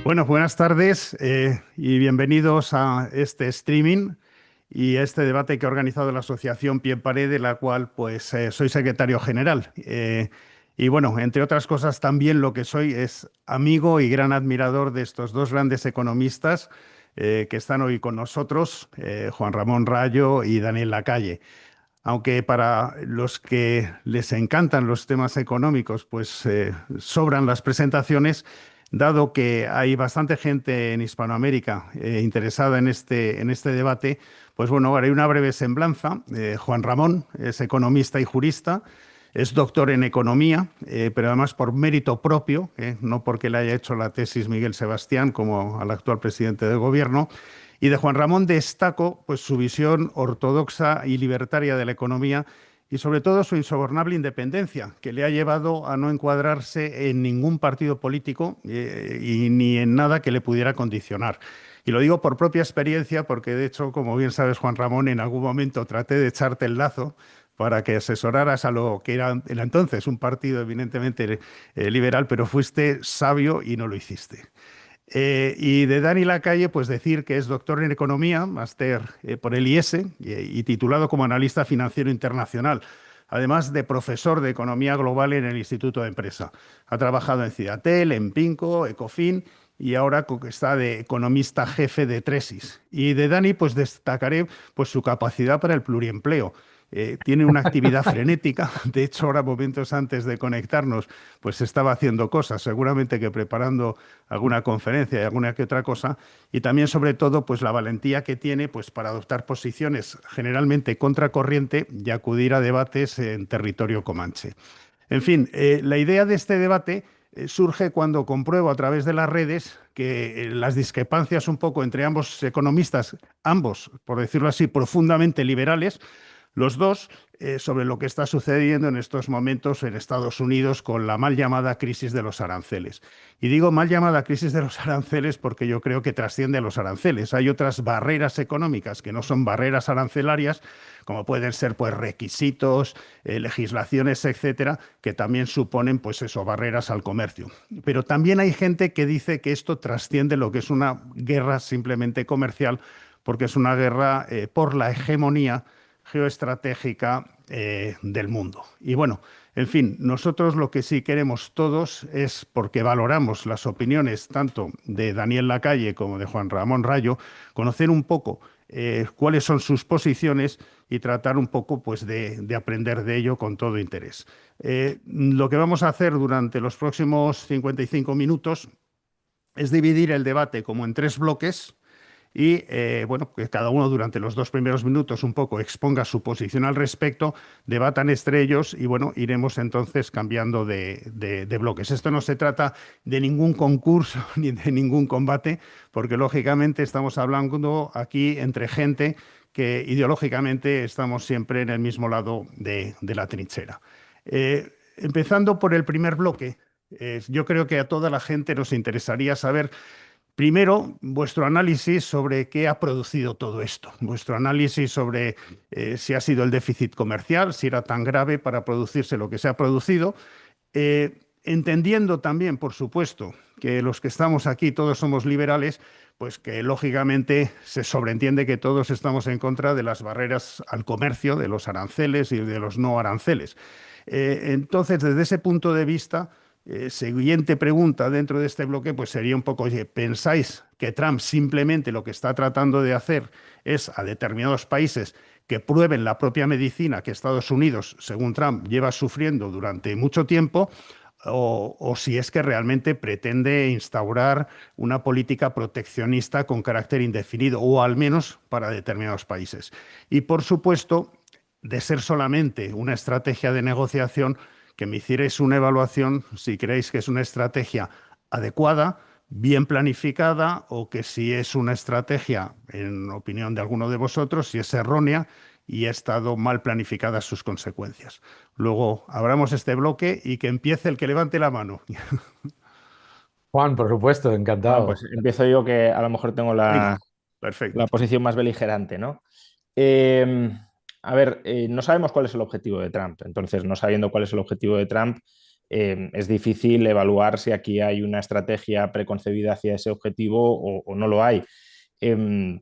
Bueno, buenas tardes y bienvenidos a este streaming y a este debate que ha organizado la Asociación Pie en Pared, de la cual soy secretario general. Y bueno, entre otras cosas también lo que soy es amigo y gran admirador de estos dos grandes economistas que están hoy con nosotros, Juan Ramón Rayo y Daniel Lacalle. Aunque para los que les encantan los temas económicos, sobran las presentaciones, dado que hay bastante gente en Hispanoamérica interesada en este debate, pues bueno, haré una breve semblanza. Juan Ramón es economista y jurista, es doctor en economía, pero además por mérito propio, no porque le haya hecho la tesis Miguel Sebastián como al actual presidente del gobierno. Y de Juan Ramón destaco pues, su visión ortodoxa y libertaria de la economía y sobre todo su insobornable independencia, que le ha llevado a no encuadrarse en ningún partido político y ni en nada que le pudiera condicionar. Y lo digo por propia experiencia, porque de hecho, como bien sabes, Juan Ramón, en algún momento traté de echarte el lazo para que asesoraras a lo que era entonces un partido eminentemente liberal, pero fuiste sabio y no lo hiciste. Y de Dani Lacalle, pues decir que es doctor en economía, máster por el IES y titulado como analista financiero internacional, además de profesor de economía global en el Instituto de Empresa. Ha trabajado en Cidatel, en Pinco, Ecofin y ahora está de economista jefe de Tresis. Y de Dani, pues destacaré pues, su capacidad para el pluriempleo. Tiene una actividad frenética. De hecho, ahora, momentos antes de conectarnos, pues estaba haciendo cosas, seguramente que preparando alguna conferencia y alguna que otra cosa, y también sobre todo pues la valentía que tiene pues para adoptar posiciones generalmente contracorriente y acudir a debates en territorio comanche. En fin, la idea de este debate surge cuando compruebo a través de las redes que las discrepancias un poco entre ambos economistas, ambos, por decirlo así, profundamente liberales, los dos, sobre lo que está sucediendo en estos momentos en Estados Unidos con la mal llamada crisis de los aranceles. Y digo mal llamada crisis de los aranceles porque yo creo que trasciende a los aranceles. Hay otras barreras económicas que no son barreras arancelarias, como pueden ser pues requisitos, legislaciones, etcétera, que también suponen pues eso, barreras al comercio. Pero también hay gente que dice que esto trasciende lo que es una guerra simplemente comercial, porque es una guerra por la hegemonía geoestratégica del mundo. Y bueno, en fin, nosotros lo que sí queremos todos es, porque valoramos las opiniones tanto de Daniel Lacalle como de Juan Ramón Rayo, conocer un poco cuáles son sus posiciones y tratar un poco pues, de aprender de ello con todo interés. Lo que vamos a hacer durante los próximos 55 minutos es dividir el debate como en tres bloques y bueno, que cada uno durante los dos primeros minutos un poco exponga su posición al respecto, debatan entre ellos y bueno, iremos entonces cambiando de bloques. Esto no se trata de ningún concurso ni de ningún combate, porque lógicamente estamos hablando aquí entre gente que ideológicamente estamos siempre en el mismo lado de la trinchera. Empezando por el primer bloque, yo creo que a toda la gente nos interesaría saber primero, vuestro análisis sobre qué ha producido todo esto, vuestro análisis sobre si ha sido el déficit comercial, si era tan grave para producirse lo que se ha producido, entendiendo también, por supuesto, que los que estamos aquí todos somos liberales, pues que lógicamente se sobreentiende que todos estamos en contra de las barreras al comercio, de los aranceles y de los no aranceles. Entonces, desde ese punto de vista, siguiente pregunta dentro de este bloque, pues sería un poco, oye, ¿pensáis que Trump simplemente lo que está tratando de hacer es a determinados países que prueben la propia medicina que Estados Unidos, según Trump, lleva sufriendo durante mucho tiempo? O si es que realmente pretende instaurar una política proteccionista con carácter indefinido, o al menos para determinados países. Y por supuesto, de ser solamente una estrategia de negociación, que me hicierais una evaluación si creéis que es una estrategia adecuada, bien planificada, o que si es una estrategia, en opinión de alguno de vosotros, si es errónea y ha estado mal planificadas sus consecuencias. Luego abramos este bloque y que empiece el que levante la mano. Juan, por supuesto, Bueno, encantado. pues empiezo yo que a lo mejor tengo Venga, la perfecto. posición más beligerante, ¿no? Eh, a ver, no sabemos cuál es el objetivo de Trump. Entonces, no sabiendo cuál es el objetivo de Trump, es difícil evaluar si aquí hay una estrategia preconcebida hacia ese objetivo o no lo hay.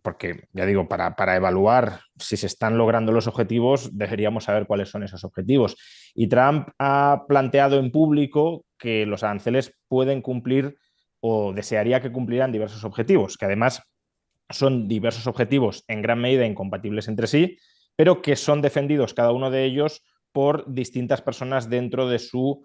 Porque, ya digo, para evaluar si se están logrando los objetivos, deberíamos saber cuáles son esos objetivos. Y Trump ha planteado en público que los aranceles pueden cumplir o desearía que cumplieran diversos objetivos, que además son diversos objetivos en gran medida incompatibles entre sí, pero que son defendidos cada uno de ellos por distintas personas dentro de su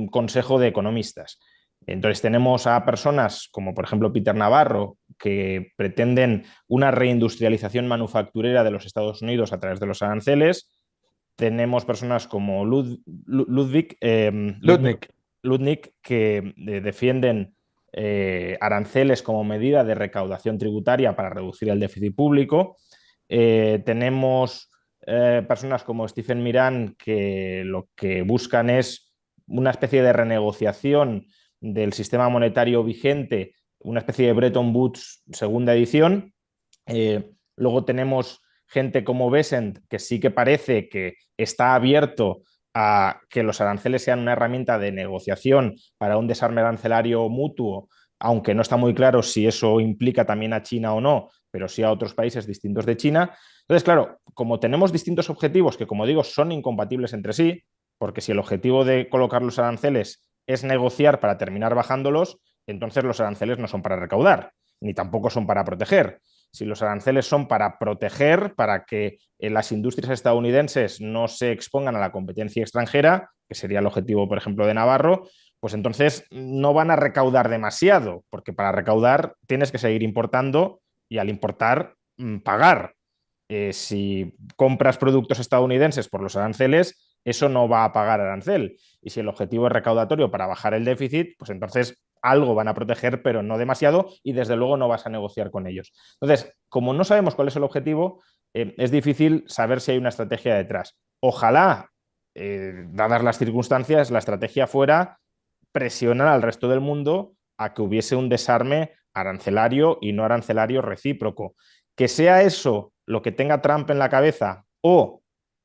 consejo de economistas. Entonces tenemos a personas como por ejemplo Peter Navarro, que pretenden una reindustrialización manufacturera de los Estados Unidos a través de los aranceles. Tenemos personas como Ludwig. Ludwig que defienden aranceles como medida de recaudación tributaria para reducir el déficit público. Tenemos personas como Stephen Miran que lo que buscan es una especie de renegociación del sistema monetario vigente, una especie de Bretton Woods segunda edición. Luego tenemos gente como Bessent, que sí que parece que está abierto a que los aranceles sean una herramienta de negociación para un desarme arancelario mutuo, aunque no está muy claro si eso implica también a China o no, pero sí a otros países distintos de China. Entonces, claro, como tenemos distintos objetivos que, como digo, son incompatibles entre sí, porque si el objetivo de colocar los aranceles es negociar para terminar bajándolos, entonces los aranceles no son para recaudar, ni tampoco son para proteger. Si los aranceles son para proteger, para que las industrias estadounidenses no se expongan a la competencia extranjera, que sería el objetivo, por ejemplo, de Navarro, pues entonces no van a recaudar demasiado, porque para recaudar tienes que seguir importando y al importar, pagar. Si compras productos estadounidenses por los aranceles, eso no va a pagar arancel. Y si el objetivo es recaudatorio para bajar el déficit, pues entonces algo van a proteger, pero no demasiado, y desde luego no vas a negociar con ellos. Entonces, como no sabemos cuál es el objetivo, es difícil saber si hay una estrategia detrás. Ojalá, dadas las circunstancias, la estrategia fuera presionar al resto del mundo a que hubiese un desarme arancelario y no arancelario recíproco. Que sea eso lo que tenga Trump en la cabeza o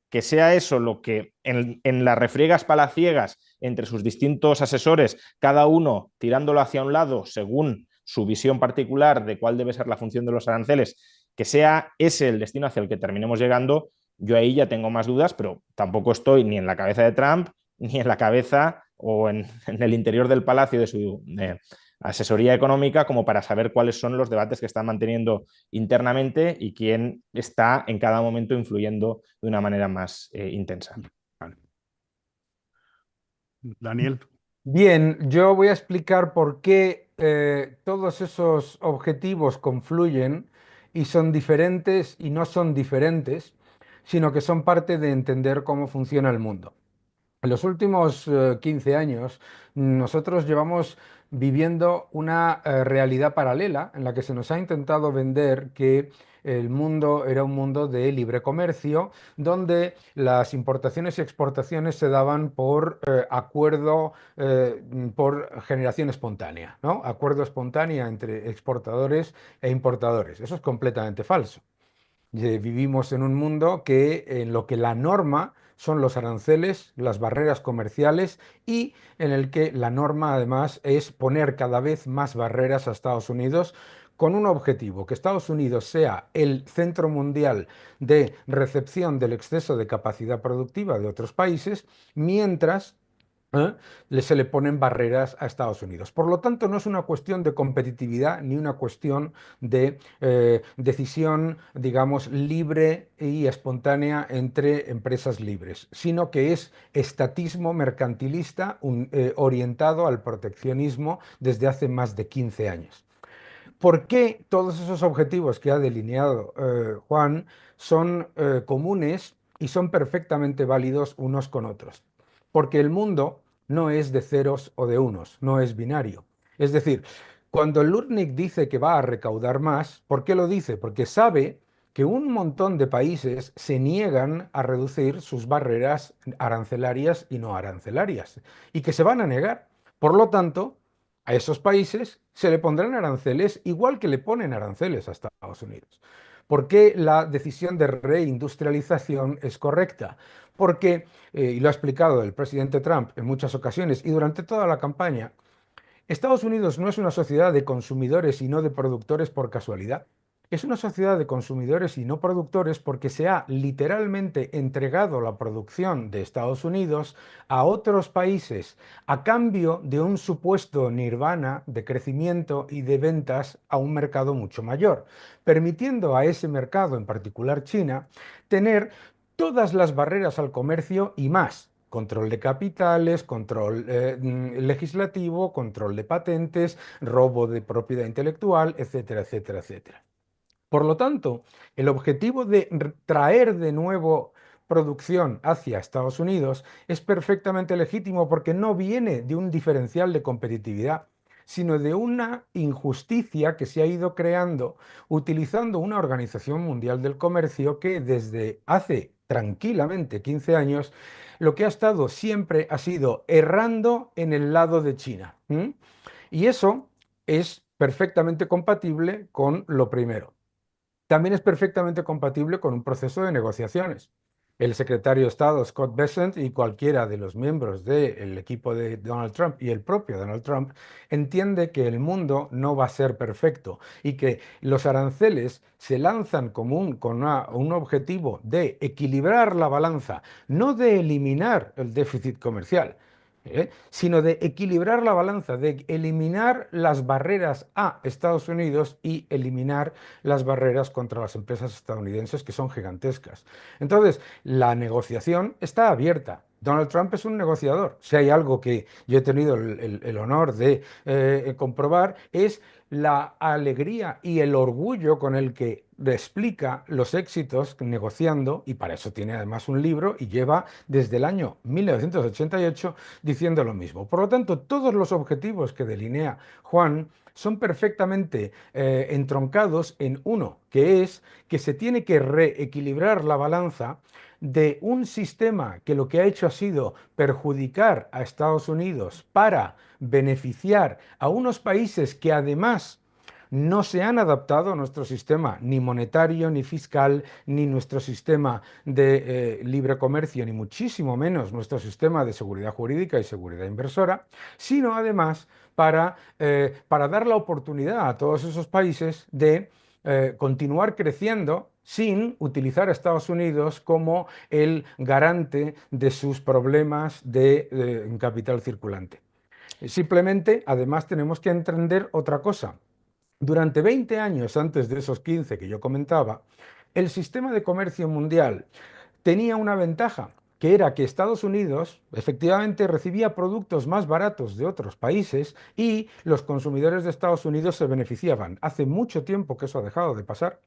que sea eso lo que en las refriegas palaciegas entre sus distintos asesores, cada uno tirándolo hacia un lado según su visión particular de cuál debe ser la función de los aranceles, que sea ese el destino hacia el que terminemos llegando, yo ahí ya tengo más dudas, pero tampoco estoy ni en la cabeza de Trump, ni en la cabeza o en el interior del palacio de su asesoría económica como para saber cuáles son los debates que están manteniendo internamente y quién está en cada momento influyendo de una manera más intensa. Vale. Daniel. Bien, yo voy a explicar por qué todos esos objetivos confluyen y son diferentes y no son diferentes, sino que son parte de entender cómo funciona el mundo. En los últimos 15 años, nosotros llevamos viviendo una realidad paralela en la que se nos ha intentado vender que el mundo era un mundo de libre comercio, donde las importaciones y exportaciones se daban por acuerdo, por generación espontánea, ¿no? Acuerdo espontáneo entre exportadores e importadores. Eso es completamente falso. Vivimos en un mundo en lo que la norma son los aranceles, las barreras comerciales y en el que la norma además es poner cada vez más barreras a Estados Unidos con un objetivo, que Estados Unidos sea el centro mundial de recepción del exceso de capacidad productiva de otros países, mientras se le ponen barreras a Estados Unidos. Por lo tanto, no es una cuestión de competitividad ni una cuestión de decisión, digamos, libre y espontánea entre empresas libres, sino que es estatismo mercantilista orientado al proteccionismo desde hace más de 15 años. ¿Por qué todos esos objetivos que ha delineado Juan son comunes y son perfectamente válidos unos con otros? Porque el mundo no es de ceros o de unos, no es binario. Es decir, cuando Lutnick dice que va a recaudar más, ¿por qué lo dice? Porque sabe que un montón de países se niegan a reducir sus barreras arancelarias y no arancelarias, y que se van a negar. Por lo tanto, a esos países se le pondrán aranceles igual que le ponen aranceles a Estados Unidos. ¿Por qué la decisión de reindustrialización es correcta? Porque, y lo ha explicado el presidente Trump en muchas ocasiones y durante toda la campaña, Estados Unidos no es una sociedad de consumidores y no de productores por casualidad. Es una sociedad de consumidores y no productores porque se ha literalmente entregado la producción de Estados Unidos a otros países a cambio de un supuesto nirvana de crecimiento y de ventas a un mercado mucho mayor, permitiendo a ese mercado, en particular China, tener todas las barreras al comercio y más. Control de capitales, control legislativo, control de patentes, robo de propiedad intelectual, etcétera, etcétera, etcétera. Por lo tanto, el objetivo de traer de nuevo producción hacia Estados Unidos es perfectamente legítimo porque no viene de un diferencial de competitividad, sino de una injusticia que se ha ido creando utilizando una Organización Mundial del Comercio que desde hace tranquilamente 15 años lo que ha estado siempre ha sido errando en el lado de China. Y eso es perfectamente compatible con lo primero. También es perfectamente compatible con un proceso de negociaciones. El secretario de Estado Scott Bessent y cualquiera de los miembros del equipo de Donald Trump y el propio Donald Trump entiende que el mundo no va a ser perfecto y que los aranceles se lanzan con un objetivo de equilibrar la balanza, no de eliminar el déficit comercial, sino de equilibrar la balanza, de eliminar las barreras a Estados Unidos y eliminar las barreras contra las empresas estadounidenses que son gigantescas. Entonces, la negociación está abierta. Donald Trump es un negociador. Si hay algo que yo he tenido el honor de comprobar es la alegría y el orgullo con el que explica los éxitos negociando, y para eso tiene además un libro y lleva desde el año 1988 diciendo lo mismo. Por lo tanto, todos los objetivos que delinea Juan son perfectamente entroncados en uno, que es que se tiene que reequilibrar la balanza de un sistema que lo que ha hecho ha sido perjudicar a Estados Unidos para beneficiar a unos países que además no se han adaptado a nuestro sistema ni monetario, ni fiscal, ni nuestro sistema de libre comercio, ni muchísimo menos nuestro sistema de seguridad jurídica y seguridad inversora, sino además para dar la oportunidad a todos esos países de continuar creciendo sin utilizar a Estados Unidos como el garante de sus problemas de capital circulante. Simplemente, además, tenemos que entender otra cosa. Durante 20 años antes de esos 15 que yo comentaba, el sistema de comercio mundial tenía una ventaja, que era que Estados Unidos efectivamente recibía productos más baratos de otros países y los consumidores de Estados Unidos se beneficiaban. Hace mucho tiempo que eso ha dejado de pasar.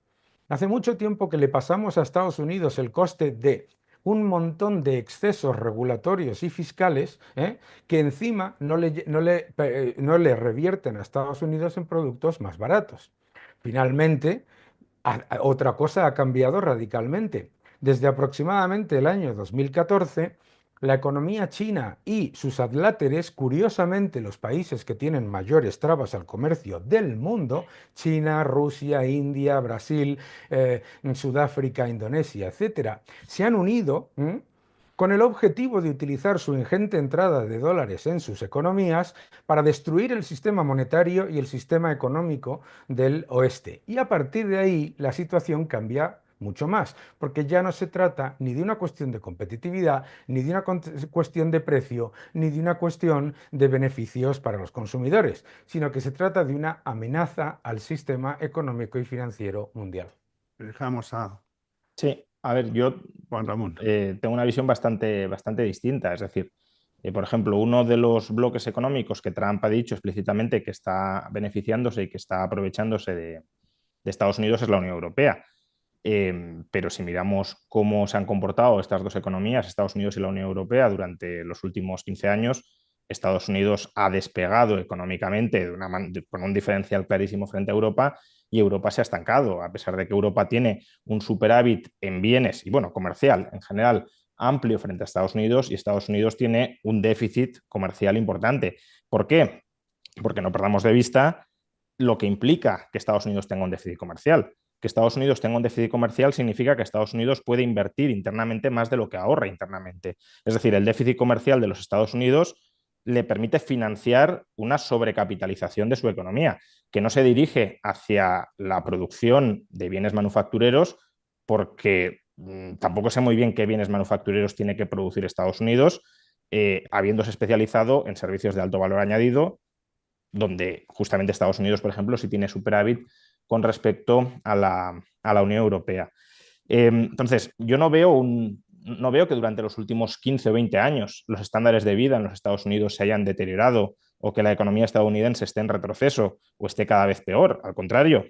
Hace mucho tiempo que le pasamos a Estados Unidos el coste de un montón de excesos regulatorios y fiscales que encima no le revierten a Estados Unidos en productos más baratos. Finalmente, otra cosa ha cambiado radicalmente. Desde aproximadamente el año 2014, la economía china y sus adláteres, curiosamente los países que tienen mayores trabas al comercio del mundo, China, Rusia, India, Brasil, Sudáfrica, Indonesia, etcétera, se han unido con el objetivo de utilizar su ingente entrada de dólares en sus economías para destruir el sistema monetario y el sistema económico del oeste. Y a partir de ahí la situación cambia mucho más, porque ya no se trata ni de una cuestión de competitividad, ni de una cuestión de precio, ni de una cuestión de beneficios para los consumidores, sino que se trata de una amenaza al sistema económico y financiero mundial. Dejamos a Sí, a ver, yo Juan Ramón. tengo una visión bastante distinta. Es decir, por ejemplo, uno de los bloques económicos que Trump ha dicho explícitamente que está beneficiándose y que está aprovechándose de Estados Unidos es la Unión Europea. Pero si miramos cómo se han comportado estas dos economías, Estados Unidos y la Unión Europea, durante los últimos 15 años, Estados Unidos ha despegado económicamente con un diferencial clarísimo frente a Europa y Europa se ha estancado, a pesar de que Europa tiene un superávit en bienes y, bueno, comercial en general amplio frente a Estados Unidos y Estados Unidos tiene un déficit comercial importante. ¿Por qué? Porque no perdamos de vista lo que implica que Estados Unidos tenga un déficit comercial. que Estados Unidos tenga un déficit comercial significa que Estados Unidos puede invertir internamente más de lo que ahorra internamente. Es decir, el déficit comercial de los Estados Unidos le permite financiar una sobrecapitalización de su economía, que no se dirige hacia la producción de bienes manufactureros, porque tampoco sé muy bien qué bienes manufactureros tiene que producir Estados Unidos, habiéndose especializado en servicios de alto valor añadido, donde justamente Estados Unidos, por ejemplo, sí tiene superávit con respecto a la Unión Europea. Entonces, yo no veo que durante los últimos 15 o 20 años los estándares de vida en los Estados Unidos se hayan deteriorado o que la economía estadounidense esté en retroceso o esté cada vez peor. Al contrario,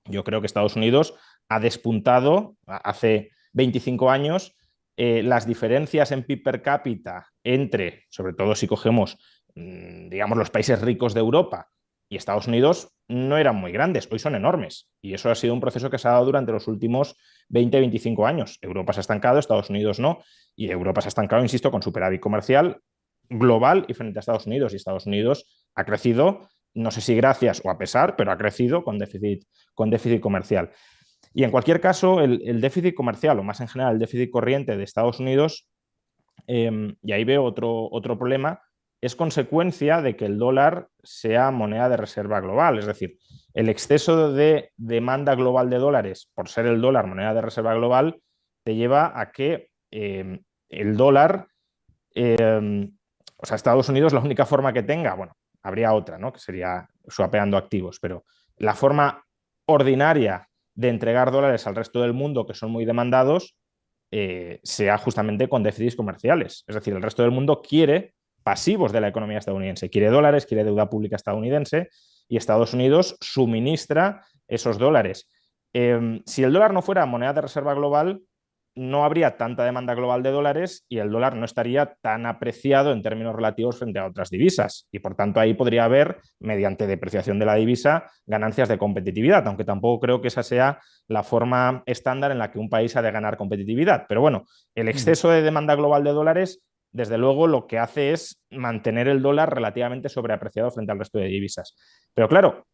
yo creo que Estados Unidos ha despuntado hace 25 años. Las diferencias en PIB per cápita entre, sobre todo si cogemos, digamos, los países ricos de Europa y Estados Unidos, no eran muy grandes, hoy son enormes. Y eso ha sido un proceso que se ha dado durante los últimos 20-25 años. Europa se ha estancado, Estados Unidos no, y Europa se ha estancado, insisto, con superávit comercial global y frente a Estados Unidos. Y Estados Unidos ha crecido, no sé si gracias o a pesar, pero ha crecido con déficit comercial. Y en cualquier caso, el déficit comercial, o más en general el déficit corriente de Estados Unidos, y ahí veo otro problema, es consecuencia de que el dólar sea moneda de reserva global. Es decir, el exceso de demanda global de dólares, por ser el dólar moneda de reserva global, te lleva a que el dólar, o sea, Estados Unidos, la única forma que tenga, bueno, habría otra, ¿no? Que sería swapeando activos, pero la forma ordinaria de entregar dólares al resto del mundo, que son muy demandados, sea justamente con déficits comerciales. Es decir, el resto del mundo quiere pasivos de la economía estadounidense, quiere dólares, quiere deuda pública estadounidense, y Estados Unidos suministra esos dólares. Si el dólar no fuera moneda de reserva global, no habría tanta demanda global de dólares y el dólar no estaría tan apreciado en términos relativos frente a otras divisas. Y por tanto ahí podría haber, mediante depreciación de la divisa, ganancias de competitividad, aunque tampoco creo que esa sea la forma estándar en la que un país ha de ganar competitividad. Pero bueno, el exceso de demanda global de dólares, desde luego, lo que hace es mantener el dólar relativamente sobreapreciado frente al resto de divisas. Pero claro,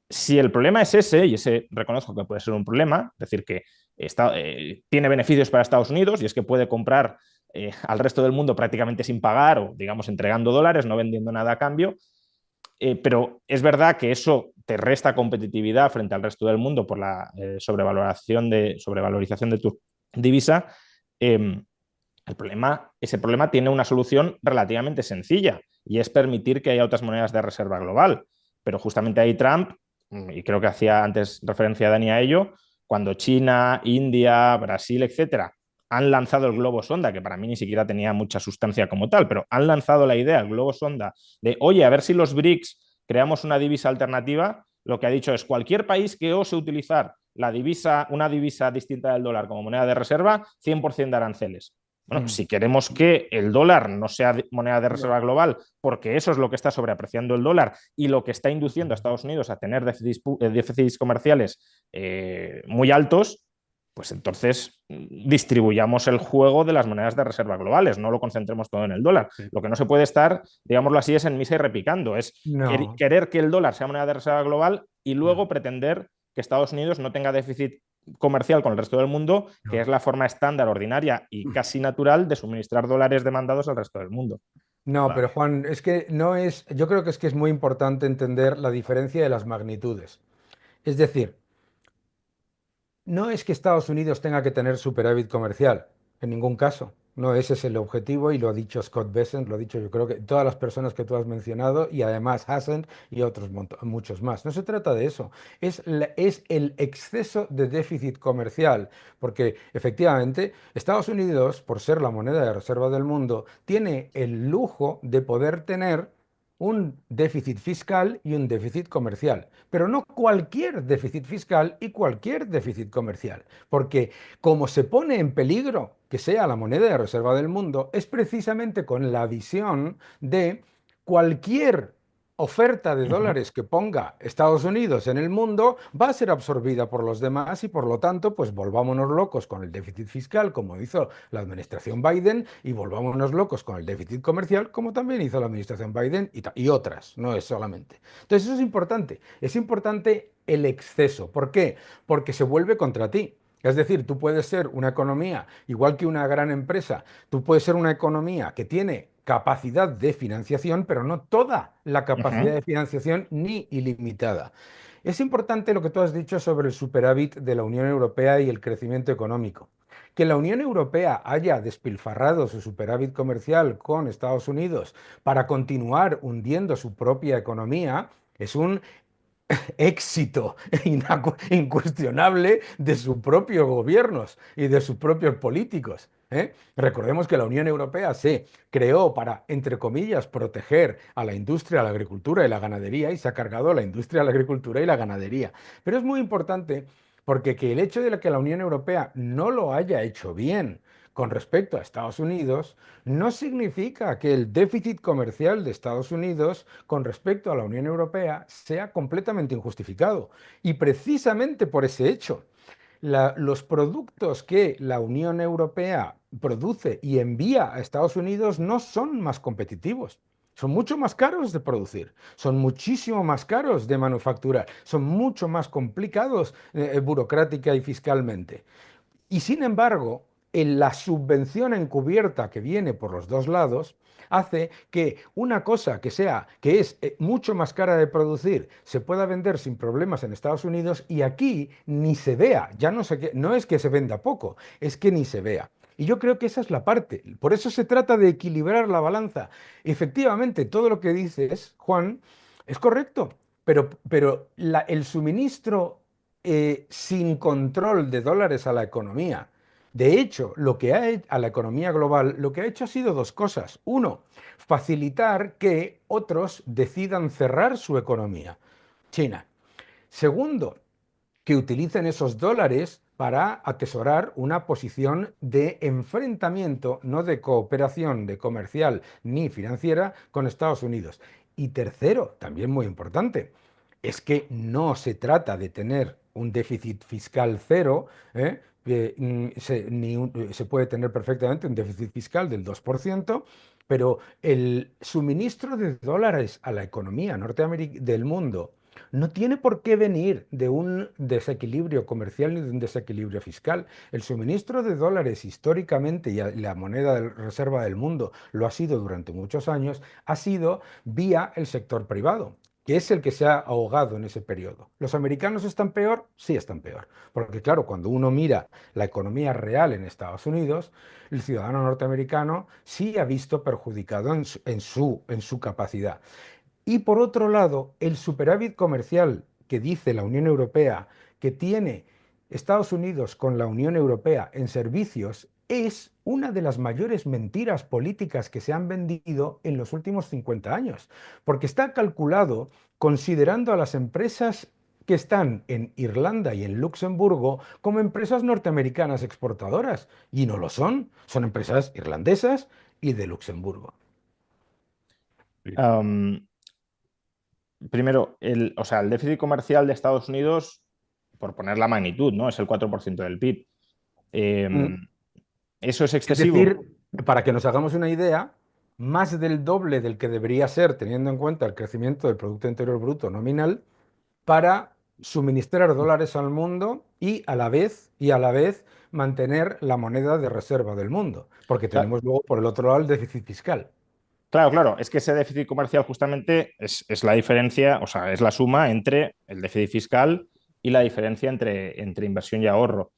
si el problema es ese, y ese reconozco que puede ser un problema, es decir, que tiene beneficios para Estados Unidos y es que puede comprar al resto del mundo prácticamente sin pagar o, digamos, entregando dólares, no vendiendo nada a cambio, pero es verdad que eso te resta competitividad frente al resto del mundo por la sobrevalorización de tu divisa. Ese problema tiene una solución relativamente sencilla y es permitir que haya otras monedas de reserva global. Pero justamente ahí Trump, y creo que hacía antes referencia Dani a ello, cuando China, India, Brasil, etcétera, han lanzado el globo sonda, que para mí ni siquiera tenía mucha sustancia como tal, pero han lanzado la idea, el globo sonda, de, oye, a ver si los BRICS creamos una divisa alternativa. Lo que ha dicho es, cualquier país que ose utilizar una divisa distinta del dólar como moneda de reserva, 100% de aranceles. Bueno, si queremos que el dólar no sea moneda de reserva global, porque eso es lo que está sobreapreciando el dólar y lo que está induciendo a Estados Unidos a tener déficits comerciales muy altos, pues entonces distribuyamos el juego de las monedas de reserva globales, no lo concentremos todo en el dólar. Sí. Lo que no se puede estar, digámoslo así, es en misa y repicando, es querer que el dólar sea moneda de reserva global y luego pretender que Estados Unidos no tenga déficit comercial con el resto del mundo, que es la forma estándar, ordinaria y casi natural de suministrar dólares demandados al resto del mundo. No, vale. Pero Juan, es que no es, yo creo que es muy importante entender la diferencia de las magnitudes. Es decir, no es que Estados Unidos tenga que tener superávit comercial, en ningún caso. No, ese es el objetivo y lo ha dicho Scott Bessent, lo ha dicho yo creo que todas las personas que tú has mencionado y además Hassett y otros muchos más. No se trata de eso, es el exceso de déficit comercial, porque efectivamente Estados Unidos, por ser la moneda de reserva del mundo, tiene el lujo de poder tener un déficit fiscal y un déficit comercial, pero no cualquier déficit fiscal y cualquier déficit comercial, porque como se pone en peligro que sea la moneda de reserva del mundo, es precisamente con la visión de cualquier oferta de Ujú. dólares que ponga Estados Unidos en el mundo va a ser absorbida por los demás y por lo tanto, pues volvámonos locos con el déficit fiscal, como hizo la administración Biden, y volvámonos locos con el déficit comercial, como también hizo la administración Biden y otras, no es solamente. Entonces, eso es importante el exceso. ¿Por qué? Porque se vuelve contra ti. Es decir, tú puedes ser una economía, igual que una gran empresa, tú puedes ser una economía que tiene capacidad de financiación, pero no toda la capacidad Ujú. de financiación ni ilimitada. Es importante lo que tú has dicho sobre el superávit de la Unión Europea y el crecimiento económico. Que la Unión Europea haya despilfarrado su superávit comercial con Estados Unidos para continuar hundiendo su propia economía es un éxito incuestionable de sus propios gobiernos y de sus propios políticos. ¿Eh? Recordemos que la Unión Europea se creó para, entre comillas, proteger a la industria, la agricultura y la ganadería y se ha cargado a la industria, la agricultura y la ganadería. Pero es muy importante porque que el hecho de que la Unión Europea no lo haya hecho bien con respecto a Estados Unidos no significa que el déficit comercial de Estados Unidos con respecto a la Unión Europea sea completamente injustificado. Y precisamente por ese hecho, los productos que la Unión Europea produce y envía a Estados Unidos no son más competitivos. Son mucho más caros de producir, son muchísimo más caros de manufacturar, son mucho más complicados burocrática y fiscalmente. Y sin embargo, en la subvención encubierta que viene por los dos lados hace que una cosa que es mucho más cara de producir se pueda vender sin problemas en Estados Unidos y aquí ni se vea. Ya no sé qué, no es que se venda poco, es que ni se vea. Y yo creo que esa es la parte. Por eso se trata de equilibrar la balanza. Efectivamente, todo lo que dices, Juan, es correcto, pero el suministro sin control de dólares a la economía. De hecho, a la economía global, lo que ha hecho ha sido dos cosas. Uno, facilitar que otros decidan cerrar su economía. China. Segundo, que utilicen esos dólares para atesorar una posición de enfrentamiento, no de cooperación de comercial ni financiera con Estados Unidos. Y tercero, también muy importante, es que no se trata de tener un déficit fiscal cero, ¿eh? Se puede tener perfectamente un déficit fiscal del 2%, pero el suministro de dólares a la economía del mundo no tiene por qué venir de un desequilibrio comercial ni de un desequilibrio fiscal. El suministro de dólares históricamente y la moneda de reserva del mundo lo ha sido durante muchos años, ha sido vía el sector privado, que es el que se ha ahogado en ese periodo. ¿Los americanos están peor? Sí están peor. Porque claro, cuando uno mira la economía real en Estados Unidos, el ciudadano norteamericano sí ha visto perjudicado en su capacidad. Y por otro lado, el superávit comercial que dice la Unión Europea que tiene Estados Unidos con la Unión Europea en servicios es una de las mayores mentiras políticas que se han vendido en los últimos 50 años, porque está calculado considerando a las empresas que están en Irlanda y en Luxemburgo como empresas norteamericanas exportadoras, y no lo son, son empresas irlandesas y de Luxemburgo. Am, Primero, o sea, el déficit comercial de Estados Unidos, por poner la magnitud, ¿no? Es el 4% del PIB. Mm. ¿Eso es Es excesivo? decir, para que nos hagamos una idea, más del doble del que debería ser, teniendo en cuenta el crecimiento del Producto Interior Bruto nominal, para suministrar dólares al mundo y a la vez mantener la moneda de reserva del mundo, porque Cla- tenemos luego por el otro lado el déficit fiscal. Claro, claro, es que ese déficit comercial justamente es la diferencia, o sea, es la suma entre el déficit fiscal y la diferencia entre inversión y ahorro.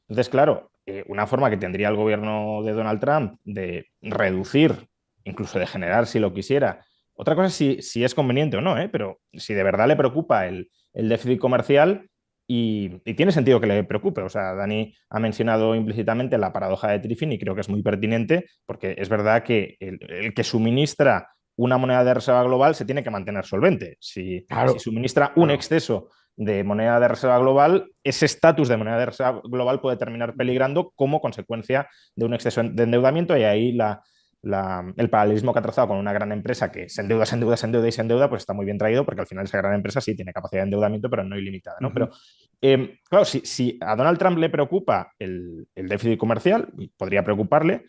Entonces, claro, una forma que tendría el gobierno de Donald Trump de reducir, incluso de generar si lo quisiera, otra cosa es si es conveniente o no, ¿eh? Pero si de verdad le preocupa el déficit comercial y tiene sentido que le preocupe. O sea, Dani ha mencionado implícitamente la paradoja de Triffin y creo que es muy pertinente porque es verdad que el que suministra una moneda de reserva global se tiene que mantener solvente. Si Claro, suministra un claro. exceso de moneda de reserva global, ese estatus de moneda de reserva global puede terminar peligrando como consecuencia de un exceso de endeudamiento y ahí el paralelismo que ha trazado con una gran empresa que se endeuda, se endeuda, se endeuda y se endeuda, pues está muy bien traído porque al final esa gran empresa sí tiene capacidad de endeudamiento, pero no ilimitada, ¿no? Pero claro, si a Donald Trump le preocupa el déficit comercial, y podría preocuparle,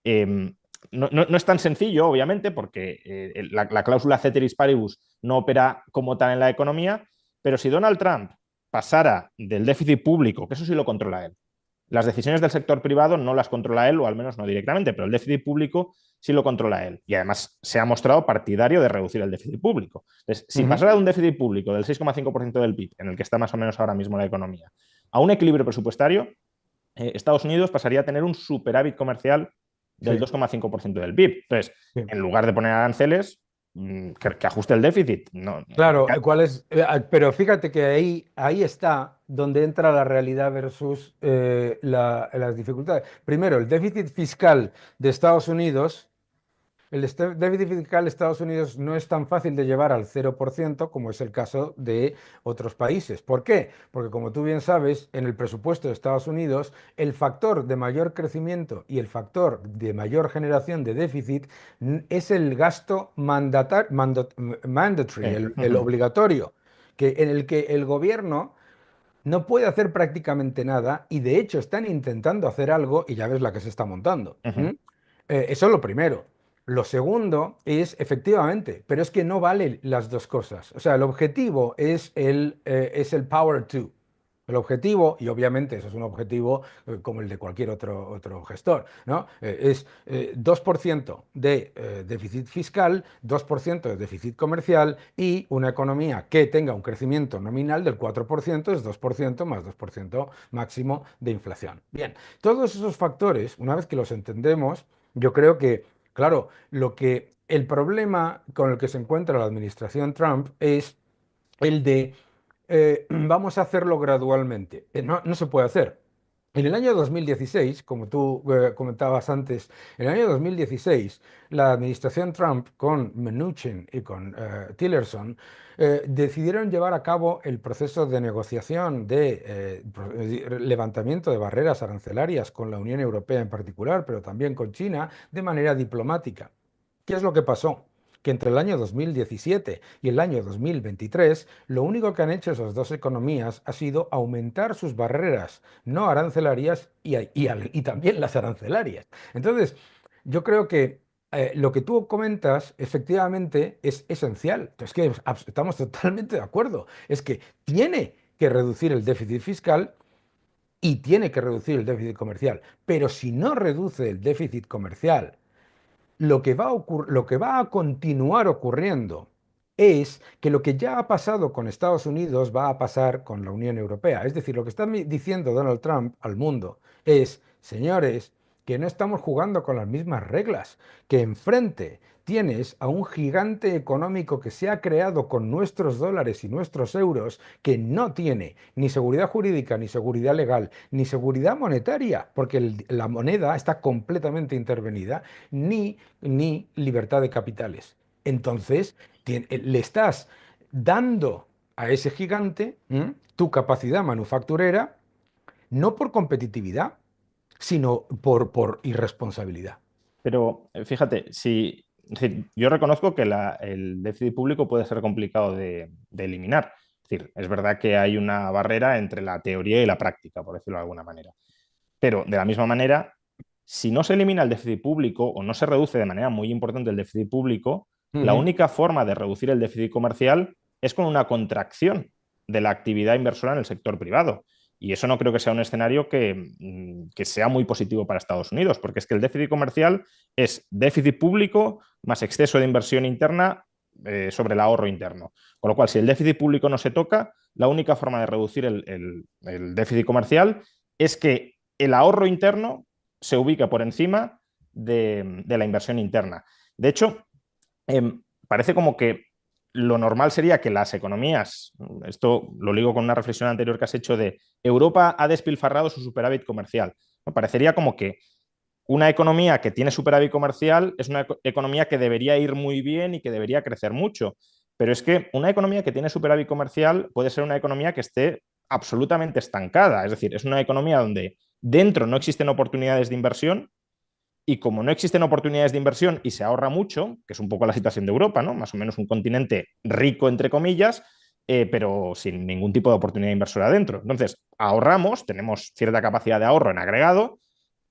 no es tan sencillo, obviamente, porque la cláusula ceteris paribus no opera como tal en la economía, pero si Donald Trump pasara del déficit público, que eso sí lo controla él, las decisiones del sector privado no las controla él, o al menos no directamente, pero el déficit público sí lo controla él. Y además se ha mostrado partidario de reducir el déficit público. Entonces, si pasara de un déficit público del 6,5% del PIB, en el que está más o menos ahora mismo la economía, a un equilibrio presupuestario, Estados Unidos pasaría a tener un superávit comercial del 2,5% del PIB. Entonces, Sí. en lugar de poner aranceles, que ajuste el déficit. No, Claro, pero fíjate que ahí está donde entra la realidad versus las dificultades. Primero, el déficit fiscal de Estados Unidos. Déficit fiscal de Estados Unidos no es tan fácil de llevar al 0% como es el caso de otros países. ¿Por qué? Porque como tú bien sabes, en el presupuesto de Estados Unidos, el factor de mayor crecimiento y el factor de mayor generación de déficit es el gasto mandatory, el obligatorio, en el que el gobierno no puede hacer prácticamente nada y de hecho están intentando hacer algo y ya ves la que se está montando. Eso es lo primero. Lo segundo es, efectivamente, pero es que no valen las dos cosas. O sea, el objetivo es el Power to. El objetivo, y obviamente eso es un objetivo como el de cualquier otro gestor, ¿no? Es 2% de déficit fiscal, 2% de déficit comercial y una economía que tenga un crecimiento nominal del 4% es 2% más 2% máximo de inflación. Bien, todos esos factores, una vez que los entendemos, yo creo que, claro, el problema con el que se encuentra la administración Trump es el de vamos a hacerlo gradualmente. No se puede hacer. En el año 2016, como tú comentabas antes, en el año 2016, la administración Trump con Mnuchin y con Tillerson decidieron llevar a cabo el proceso de negociación de levantamiento de barreras arancelarias con la Unión Europea en particular, pero también con China, de manera diplomática. ¿Qué es lo que pasó? Que entre el año 2017 y el año 2023, lo único que han hecho esas dos economías ha sido aumentar sus barreras no arancelarias y también las arancelarias. Entonces, yo creo que lo que tú comentas efectivamente es esencial. Es que estamos totalmente de acuerdo. Es que tiene que reducir el déficit fiscal y tiene que reducir el déficit comercial. Pero si no reduce el déficit comercial, lo que va a continuar ocurriendo es que lo que ya ha pasado con Estados Unidos va a pasar con la Unión Europea. Es decir, lo que está diciendo Donald Trump al mundo es, señores, que no estamos jugando con las mismas reglas, que enfrente tienes a un gigante económico que se ha creado con nuestros dólares y nuestros euros, que no tiene ni seguridad jurídica, ni seguridad legal, ni seguridad monetaria, porque la moneda está completamente intervenida, ni libertad de capitales. Entonces, le estás dando a ese gigante tu capacidad manufacturera, no por competitividad, sino por irresponsabilidad. Pero fíjate, es decir, yo reconozco que el déficit público puede ser complicado de eliminar. Es decir, es verdad que hay una barrera entre la teoría y la práctica, por decirlo de alguna manera. Pero de la misma manera, si no se elimina el déficit público o no se reduce de manera muy importante el déficit público, la única forma de reducir el déficit comercial es con una contracción de la actividad inversora en el sector privado. Y eso no creo que sea un escenario que sea muy positivo para Estados Unidos, porque es que el déficit comercial es déficit público más exceso de inversión interna sobre el ahorro interno. Con lo cual, si el déficit público no se toca, la única forma de reducir el déficit comercial es que el ahorro interno se ubica por encima de la inversión interna. De hecho, parece como que lo normal sería que las economías, esto lo ligo con una reflexión anterior que has hecho de Europa ha despilfarrado su superávit comercial. Me parecería como que una economía que tiene superávit comercial es una economía que debería ir muy bien y que debería crecer mucho. Pero es que una economía que tiene superávit comercial puede ser una economía que esté absolutamente estancada. Es decir, es una economía donde dentro no existen oportunidades de inversión y como no existen oportunidades de inversión y se ahorra mucho, que es un poco la situación de Europa, ¿no? Más o menos un continente rico, entre comillas, pero sin ningún tipo de oportunidad inversora dentro. Entonces, ahorramos, tenemos cierta capacidad de ahorro en agregado,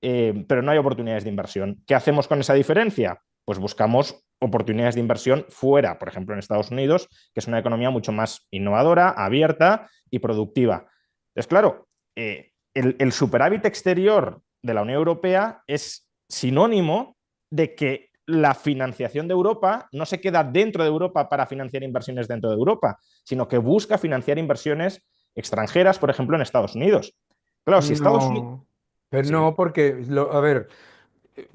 pero no hay oportunidades de inversión. ¿Qué hacemos con esa diferencia? Pues buscamos oportunidades de inversión fuera, por ejemplo en Estados Unidos, que es una economía mucho más innovadora, abierta y productiva. Entonces, claro, el superávit exterior de la Unión Europea es sinónimo de que la financiación de Europa no se queda dentro de Europa para financiar inversiones dentro de Europa, sino que busca financiar inversiones extranjeras, por ejemplo, en Estados Unidos. Claro, si Estados Unidos... No, pero Sí. no, porque, a ver,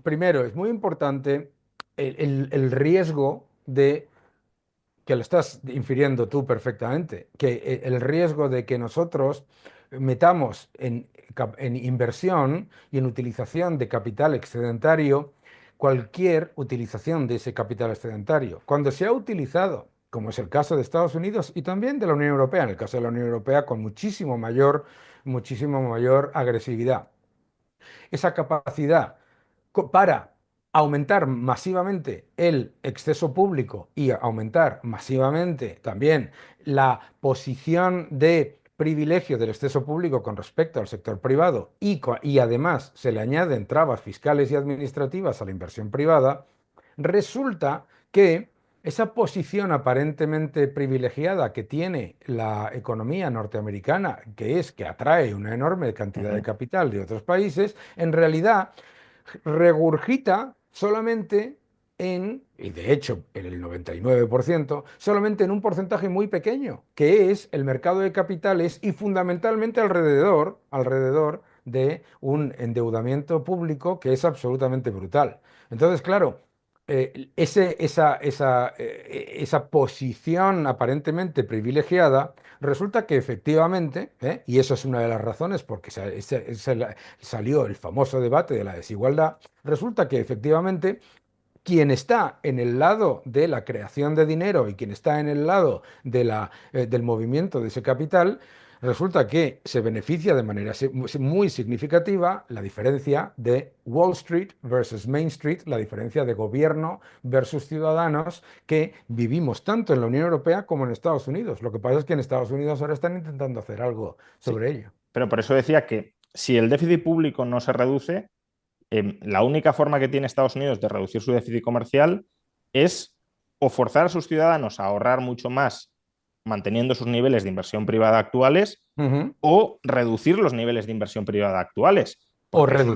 primero, es muy importante el riesgo de, que lo estás infiriendo tú perfectamente, que el riesgo de que nosotros metamos en inversión y en utilización de capital excedentario cualquier utilización de ese capital excedentario. Cuando se ha utilizado, como es el caso de Estados Unidos y también de la Unión Europea, en el caso de la Unión Europea con muchísimo mayor agresividad, esa capacidad para aumentar masivamente el exceso público y aumentar masivamente también la posición de privilegio del exceso público con respecto al sector privado y además se le añaden trabas fiscales y administrativas a la inversión privada, resulta que esa posición aparentemente privilegiada que tiene la economía norteamericana, que es que atrae una enorme cantidad de capital de otros países, en realidad regurgita solamente y de hecho en el 99%, solamente en un porcentaje muy pequeño, que es el mercado de capitales y fundamentalmente alrededor de un endeudamiento público que es absolutamente brutal. Entonces, claro, esa posición aparentemente privilegiada resulta que efectivamente, y eso es una de las razones porque salió el famoso debate de la desigualdad, resulta que efectivamente quien está en el lado de la creación de dinero y quien está en el lado del movimiento de ese capital, resulta que se beneficia de manera muy significativa la diferencia de Wall Street versus Main Street, la diferencia de gobierno versus ciudadanos que vivimos tanto en la Unión Europea como en Estados Unidos. Lo que pasa es que en Estados Unidos ahora están intentando hacer algo Sí, sobre ello. pero por eso decía que si el déficit público no se reduce, la única forma que tiene Estados Unidos de reducir su déficit comercial es o forzar a sus ciudadanos a ahorrar mucho más manteniendo sus niveles de inversión privada actuales Ujú. o reducir los niveles de inversión privada actuales. Porque es un...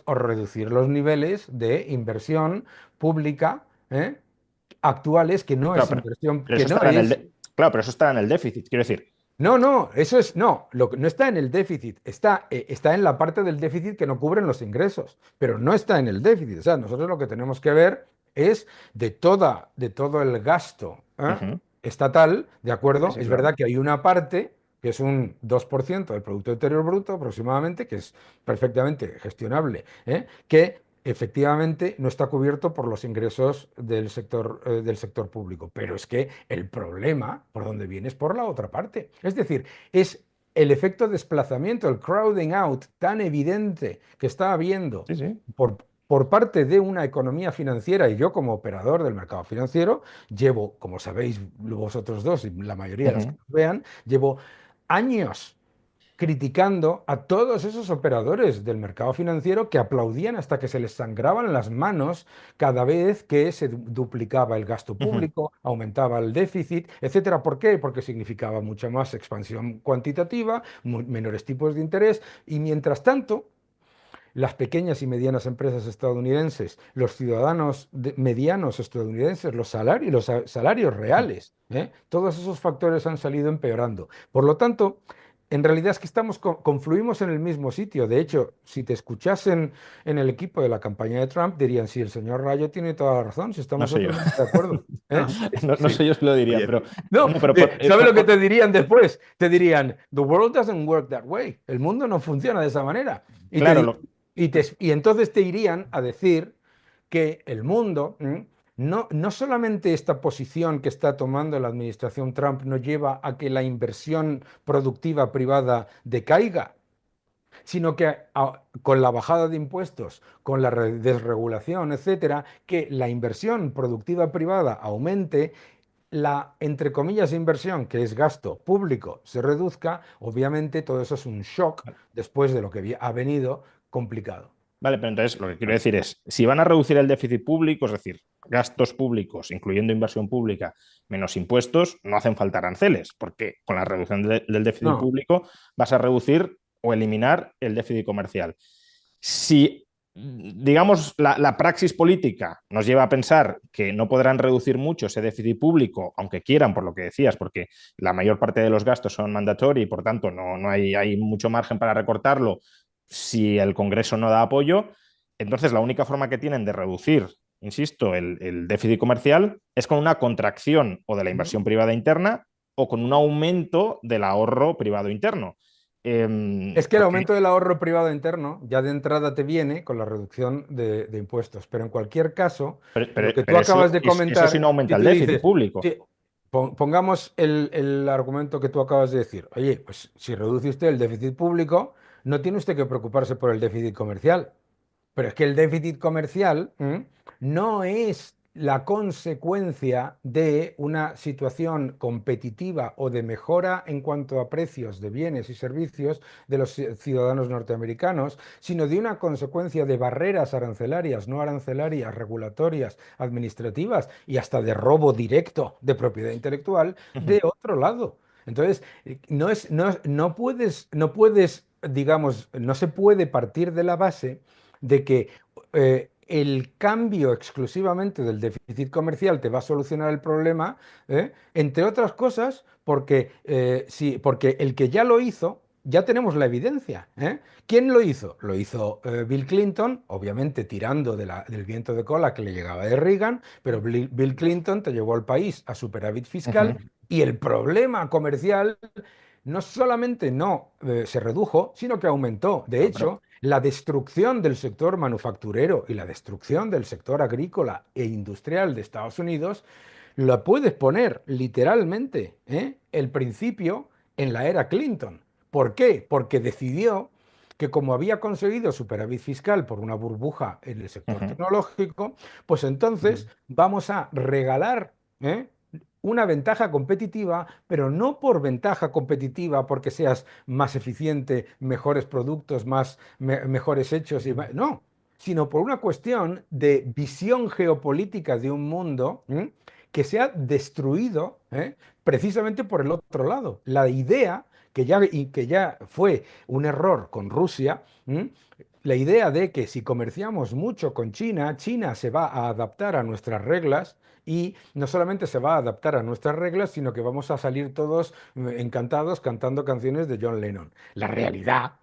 O reducir los niveles de inversión pública, actuales, que no Claro, es inversión, pero que eso no estará en es. claro, pero eso estará en el déficit. Quiero decir, No, no, eso es, no, no está en el déficit, está en la parte del déficit que no cubren los ingresos, pero no está en el déficit. O sea, nosotros lo que tenemos que ver es de todo el gasto, uh-huh. estatal, ¿de Sí, acuerdo? sí, Es claro. verdad que hay una parte que es un 2% del Producto Interior Bruto aproximadamente, que es perfectamente gestionable, que efectivamente no está cubierto por los ingresos del sector público. Pero es que el problema por donde viene es por la otra parte. Es decir, es el efecto desplazamiento, el crowding out tan evidente que está habiendo Sí, sí. por parte de una economía financiera, y yo como operador del mercado financiero, llevo, como sabéis vosotros dos y la mayoría de los que Uh-huh. nos vean, llevo años criticando a todos esos operadores del mercado financiero que aplaudían hasta que se les sangraban las manos cada vez que se duplicaba el gasto Uh-huh. público, aumentaba el déficit, etcétera. ¿Por qué? Porque significaba mucha más expansión cuantitativa, menores tipos de interés y mientras tanto las pequeñas y medianas empresas estadounidenses, los ciudadanos medianos estadounidenses, los salarios Uh-huh. reales, todos esos factores han salido empeorando. Por lo tanto, en realidad es que confluimos en el mismo sitio. De hecho, si te escuchasen en el equipo de la campaña de Trump, dirían, sí, el señor Rayo tiene toda la razón, si No estamos soy yo. totalmente de acuerdo. ¿Eh? No, No, no sí. soy yo que lo diría, Oye, pero No, no, pero ¿sabes lo que te dirían después? Te dirían, the world doesn't work that way. El mundo no funciona de esa manera. claro, Y entonces te irían a decir que el mundo, no solamente esta posición que está tomando la administración Trump no lleva a que la inversión productiva privada decaiga, sino que con la bajada de impuestos, con la desregulación, etcétera, que la inversión productiva privada aumente, la, entre comillas, inversión, que es gasto público, se reduzca. Obviamente todo eso es un shock después de lo que ha venido complicado. Vale, pero entonces lo que quiero decir es, si van a reducir el déficit público, es decir, gastos públicos, incluyendo inversión pública, menos impuestos, no hacen falta aranceles, porque con la reducción del déficit No, público vas a reducir o eliminar el déficit comercial. Si, digamos, la praxis política nos lleva a pensar que no podrán reducir mucho ese déficit público, aunque quieran, por lo que decías, porque la mayor parte de los gastos son mandatorios y por tanto no hay mucho margen para recortarlo si el Congreso no da apoyo, entonces la única forma que tienen de reducir, insisto, el déficit comercial es con una contracción o de la inversión privada interna o con un aumento del ahorro privado interno. es que el Porque, aumento del ahorro privado interno ya de entrada te viene con la reducción de impuestos, pero en cualquier caso, lo que tú pero acabas de eso sí comentar, no aumenta si el tú déficit dices, público. sí, pongamos el argumento que tú acabas de decir, oye, pues si reduce usted el déficit público, no tiene usted que preocuparse por el déficit comercial. Pero es que el déficit comercial no es la consecuencia de una situación competitiva o de mejora en cuanto a precios de bienes y servicios de los ciudadanos norteamericanos, sino de una consecuencia de barreras arancelarias, no arancelarias, regulatorias, administrativas y hasta de robo directo de propiedad intelectual de otro lado. Entonces, no puedes, digamos, no se puede partir de la base de que el cambio exclusivamente del déficit comercial te va a solucionar el problema, entre otras cosas, porque, sí, porque el que ya lo hizo, ya tenemos la evidencia. ¿Quién lo hizo? Lo hizo Bill Clinton, obviamente tirando del viento de cola que le llegaba de Reagan, pero Bill Clinton te llevó al país a superávit fiscal y el problema comercial no solamente no se redujo, sino que aumentó. De Claro, pero hecho, la destrucción del sector manufacturero y la destrucción del sector agrícola e industrial de Estados Unidos la puedes poner literalmente, el principio en la era Clinton. ¿Por qué? Porque decidió que como había conseguido superávit fiscal por una burbuja en el sector tecnológico, pues entonces vamos a regalar, una ventaja competitiva, pero no por ventaja competitiva porque seas más eficiente, mejores productos, mejores hechos, no, sino por una cuestión de visión geopolítica de un mundo que se ha destruido precisamente por el otro lado. La idea que ya fue un error con Rusia, la idea de que si comerciamos mucho con China, China se va a adaptar a nuestras reglas y no solamente se va a adaptar a nuestras reglas, sino que vamos a salir todos encantados cantando canciones de John Lennon. La realidad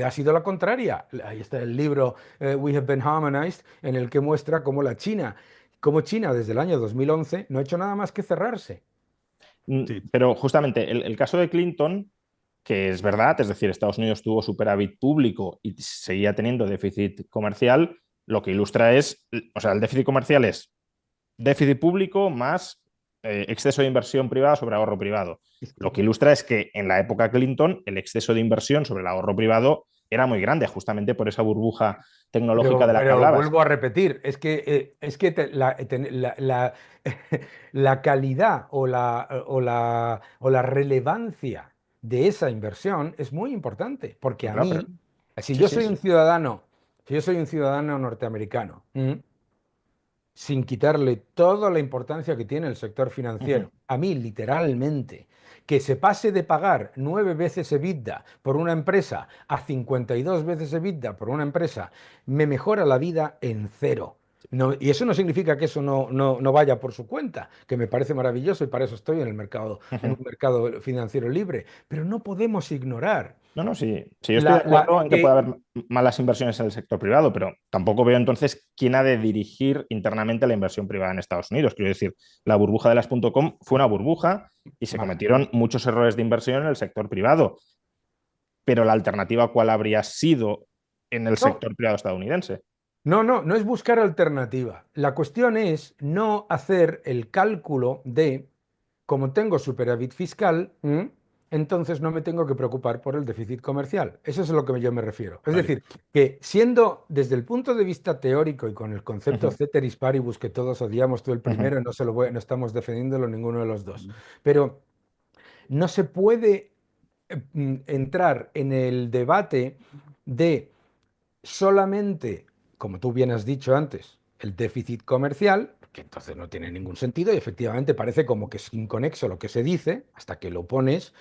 ha sido la contraria. Ahí está el libro We Have Been Harmonized, en el que muestra cómo China desde el año 2011 no ha hecho nada más que cerrarse. Sí. Pero justamente el caso de Clinton, que es verdad, es decir, Estados Unidos tuvo superávit público y seguía teniendo déficit comercial, lo que ilustra es, o sea, el déficit comercial es déficit público más exceso de inversión privada sobre ahorro privado. Lo que ilustra es que en la época Clinton el exceso de inversión sobre el ahorro privado era muy grande, justamente por esa burbuja tecnológica Pero, de la que pero hablabas. vuelvo a repetir, la calidad o la relevancia de esa inversión es muy importante, porque No, a claro, pero mí, si sí, yo sí, soy sí. un ciudadano, si yo soy un ciudadano norteamericano, sin quitarle toda la importancia que tiene el sector Ujú. financiero. A mí, literalmente, que se pase de pagar 9 veces EBITDA por una empresa a 52 veces EBITDA por una empresa, me mejora la vida en cero. No, y eso no significa que eso no vaya por su cuenta, que me parece maravilloso y para eso estoy en el mercado, en un mercado financiero libre. Pero no podemos ignorar No, no, sí. Sí, yo estoy de acuerdo en que puede haber malas inversiones en el sector privado, pero tampoco veo entonces quién ha de dirigir internamente la inversión privada en Estados Unidos. Quiero decir, la burbuja de las .com fue una burbuja y se Vale. cometieron muchos errores de inversión en el sector privado, pero la alternativa, ¿cuál habría sido en el No, sector privado estadounidense? no es buscar alternativa. La cuestión es no hacer el cálculo de, como tengo superávit fiscal, entonces no me tengo que preocupar por el déficit comercial. Eso es a lo que yo me refiero. Es Vale. decir, que siendo desde el punto de vista teórico y con el concepto Ujú, ceteris paribus que todos odiamos, tú el ujú, primero, no estamos defendiéndolo ninguno de los dos, pero no se puede entrar en el debate de solamente, como tú bien has dicho antes, el déficit comercial, que entonces no tiene ningún sentido y efectivamente parece como que es inconexo lo que se dice hasta que lo pones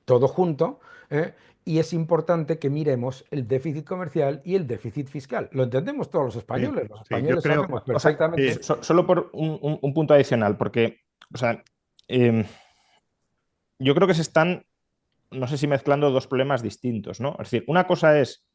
todo junto, ¿eh? Y es importante que miremos el déficit comercial y el déficit fiscal. Lo entendemos todos Sí, los sí, yo españoles creo, sabemos O sea, sí, perfectamente. solo por un punto adicional, porque, o sea, em, yo creo que se están, no sé si mezclando dos problemas distintos, ¿no? Es decir, una cosa es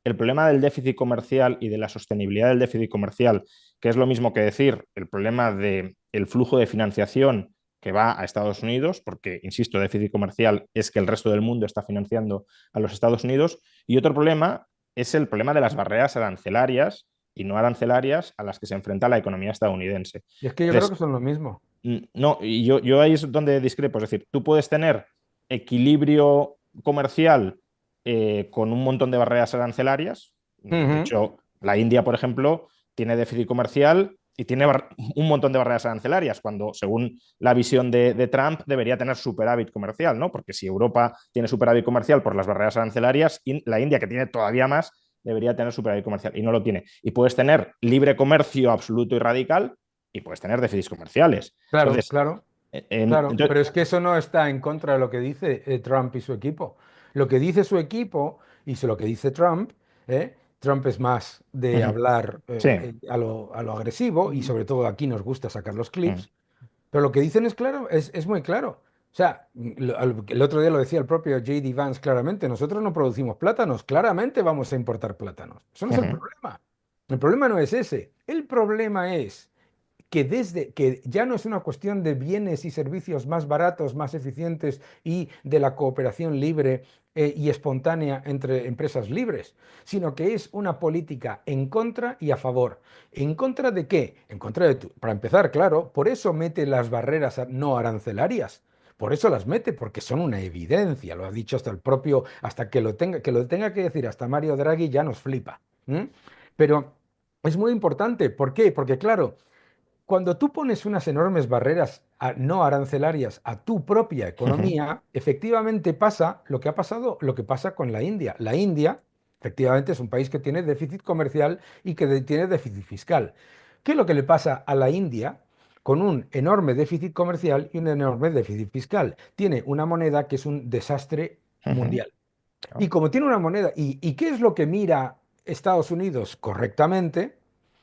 el problema del déficit comercial y de la sostenibilidad del déficit comercial, que es lo mismo que decir el problema del flujo de financiación que va a Estados Unidos, porque, insisto, déficit comercial es que el resto del mundo está financiando a los Estados Unidos, y otro problema es el problema de las barreras arancelarias y no arancelarias a las que se enfrenta la economía estadounidense. Y es que yo creo que Entonces, son lo mismo. no, y yo ahí es donde discrepo. Es decir, tú puedes tener equilibrio comercial con un montón de barreras arancelarias. De Ujú. hecho, la India, por ejemplo, tiene déficit comercial y tiene un montón de barreras arancelarias, cuando, según la visión de Trump, debería tener superávit comercial, ¿no? Porque si Europa tiene superávit comercial por las barreras arancelarias, la India, que tiene todavía más, debería tener superávit comercial y no lo tiene. Y puedes tener libre comercio absoluto y radical y puedes tener déficits comerciales. Claro, Entonces, claro. Claro, entonces pero es que eso no está en contra de lo que dice Trump y su equipo. Lo que dice su equipo lo que dice Trump, Trump es más de ujú, hablar sí, a lo agresivo y sobre todo aquí nos gusta sacar los ujú, clips, pero lo que dicen es claro, es muy claro. O sea, el otro día lo decía el propio J.D. Vance claramente, nosotros no producimos plátanos, claramente vamos a importar plátanos. Eso no es el ujú, problema. El problema no es ese. El problema es que desde que ya no es una cuestión de bienes y servicios más baratos, más eficientes y de la cooperación libre y espontánea entre empresas libres, sino que es una política en contra y a favor. ¿En contra de qué? En contra de para empezar, claro, por eso mete las barreras no arancelarias. Por eso las mete, porque son una evidencia, lo ha dicho hasta el propio, hasta que lo tenga que decir hasta Mario Draghi ya nos flipa. ¿M? Pero es muy importante, ¿por qué? Porque claro, cuando tú pones unas enormes barreras no arancelarias a tu propia ujú. economía, efectivamente pasa lo que ha pasado, lo que pasa con la India. La India, efectivamente, es un país que tiene déficit comercial y que tiene déficit fiscal. ¿Qué es lo que le pasa a la India con un enorme déficit comercial y un enorme déficit fiscal? Tiene una moneda que es un desastre Ujú, mundial. Y claro. como tiene una moneda, ¿y qué es lo que mira Estados Unidos correctamente?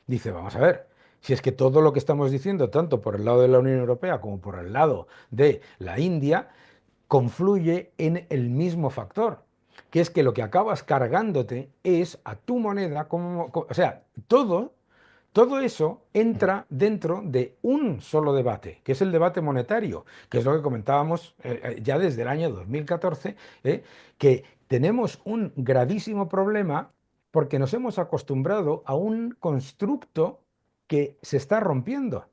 Dice, vamos a ver, si es que todo lo que estamos diciendo, tanto por el lado de la Unión Europea como por el lado de la India, confluye en el mismo factor, que es que lo que acabas cargándote es a tu moneda, o sea, todo eso Ujú, entra dentro de un solo debate, que es el debate monetario, que es lo que comentábamos ya desde el año 2014, que tenemos un gravísimo problema porque nos hemos acostumbrado a un constructo que se está rompiendo,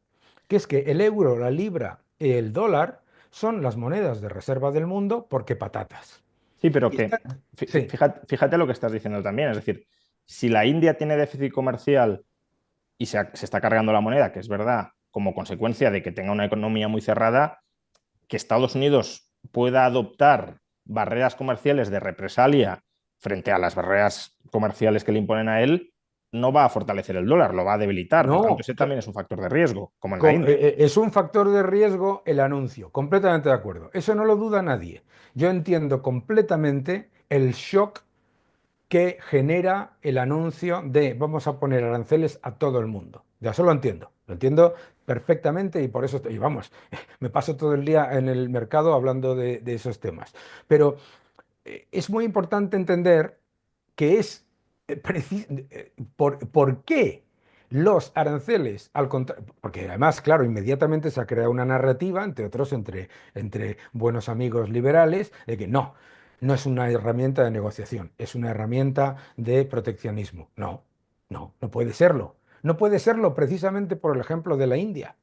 que es que el euro, la libra, el dólar son las monedas de reserva del mundo porque patatas. sí, pero Y que sí, fíjate lo que estás diciendo también. Es decir, si la India tiene déficit comercial y se está cargando la moneda, que es verdad, como consecuencia de que tenga una economía muy cerrada, que Estados Unidos pueda adoptar barreras comerciales de represalia frente a las barreras comerciales que le imponen a él, no va a fortalecer el dólar, lo va a debilitar. Por tanto, no, ese también es un factor de riesgo, como en la India. Es un factor de riesgo el anuncio, completamente de acuerdo. Eso no lo duda nadie. Yo entiendo completamente el shock que genera el anuncio de vamos a poner aranceles a todo el mundo. Ya eso lo entiendo perfectamente y por eso, y vamos, me paso todo el día en el mercado hablando de esos temas. Pero es muy importante entender que es por qué los aranceles, porque además, claro, inmediatamente se ha creado una narrativa, entre otros, entre buenos amigos liberales, de que no es una herramienta de negociación, es una herramienta de proteccionismo. No puede serlo. No puede serlo precisamente por el ejemplo de la India.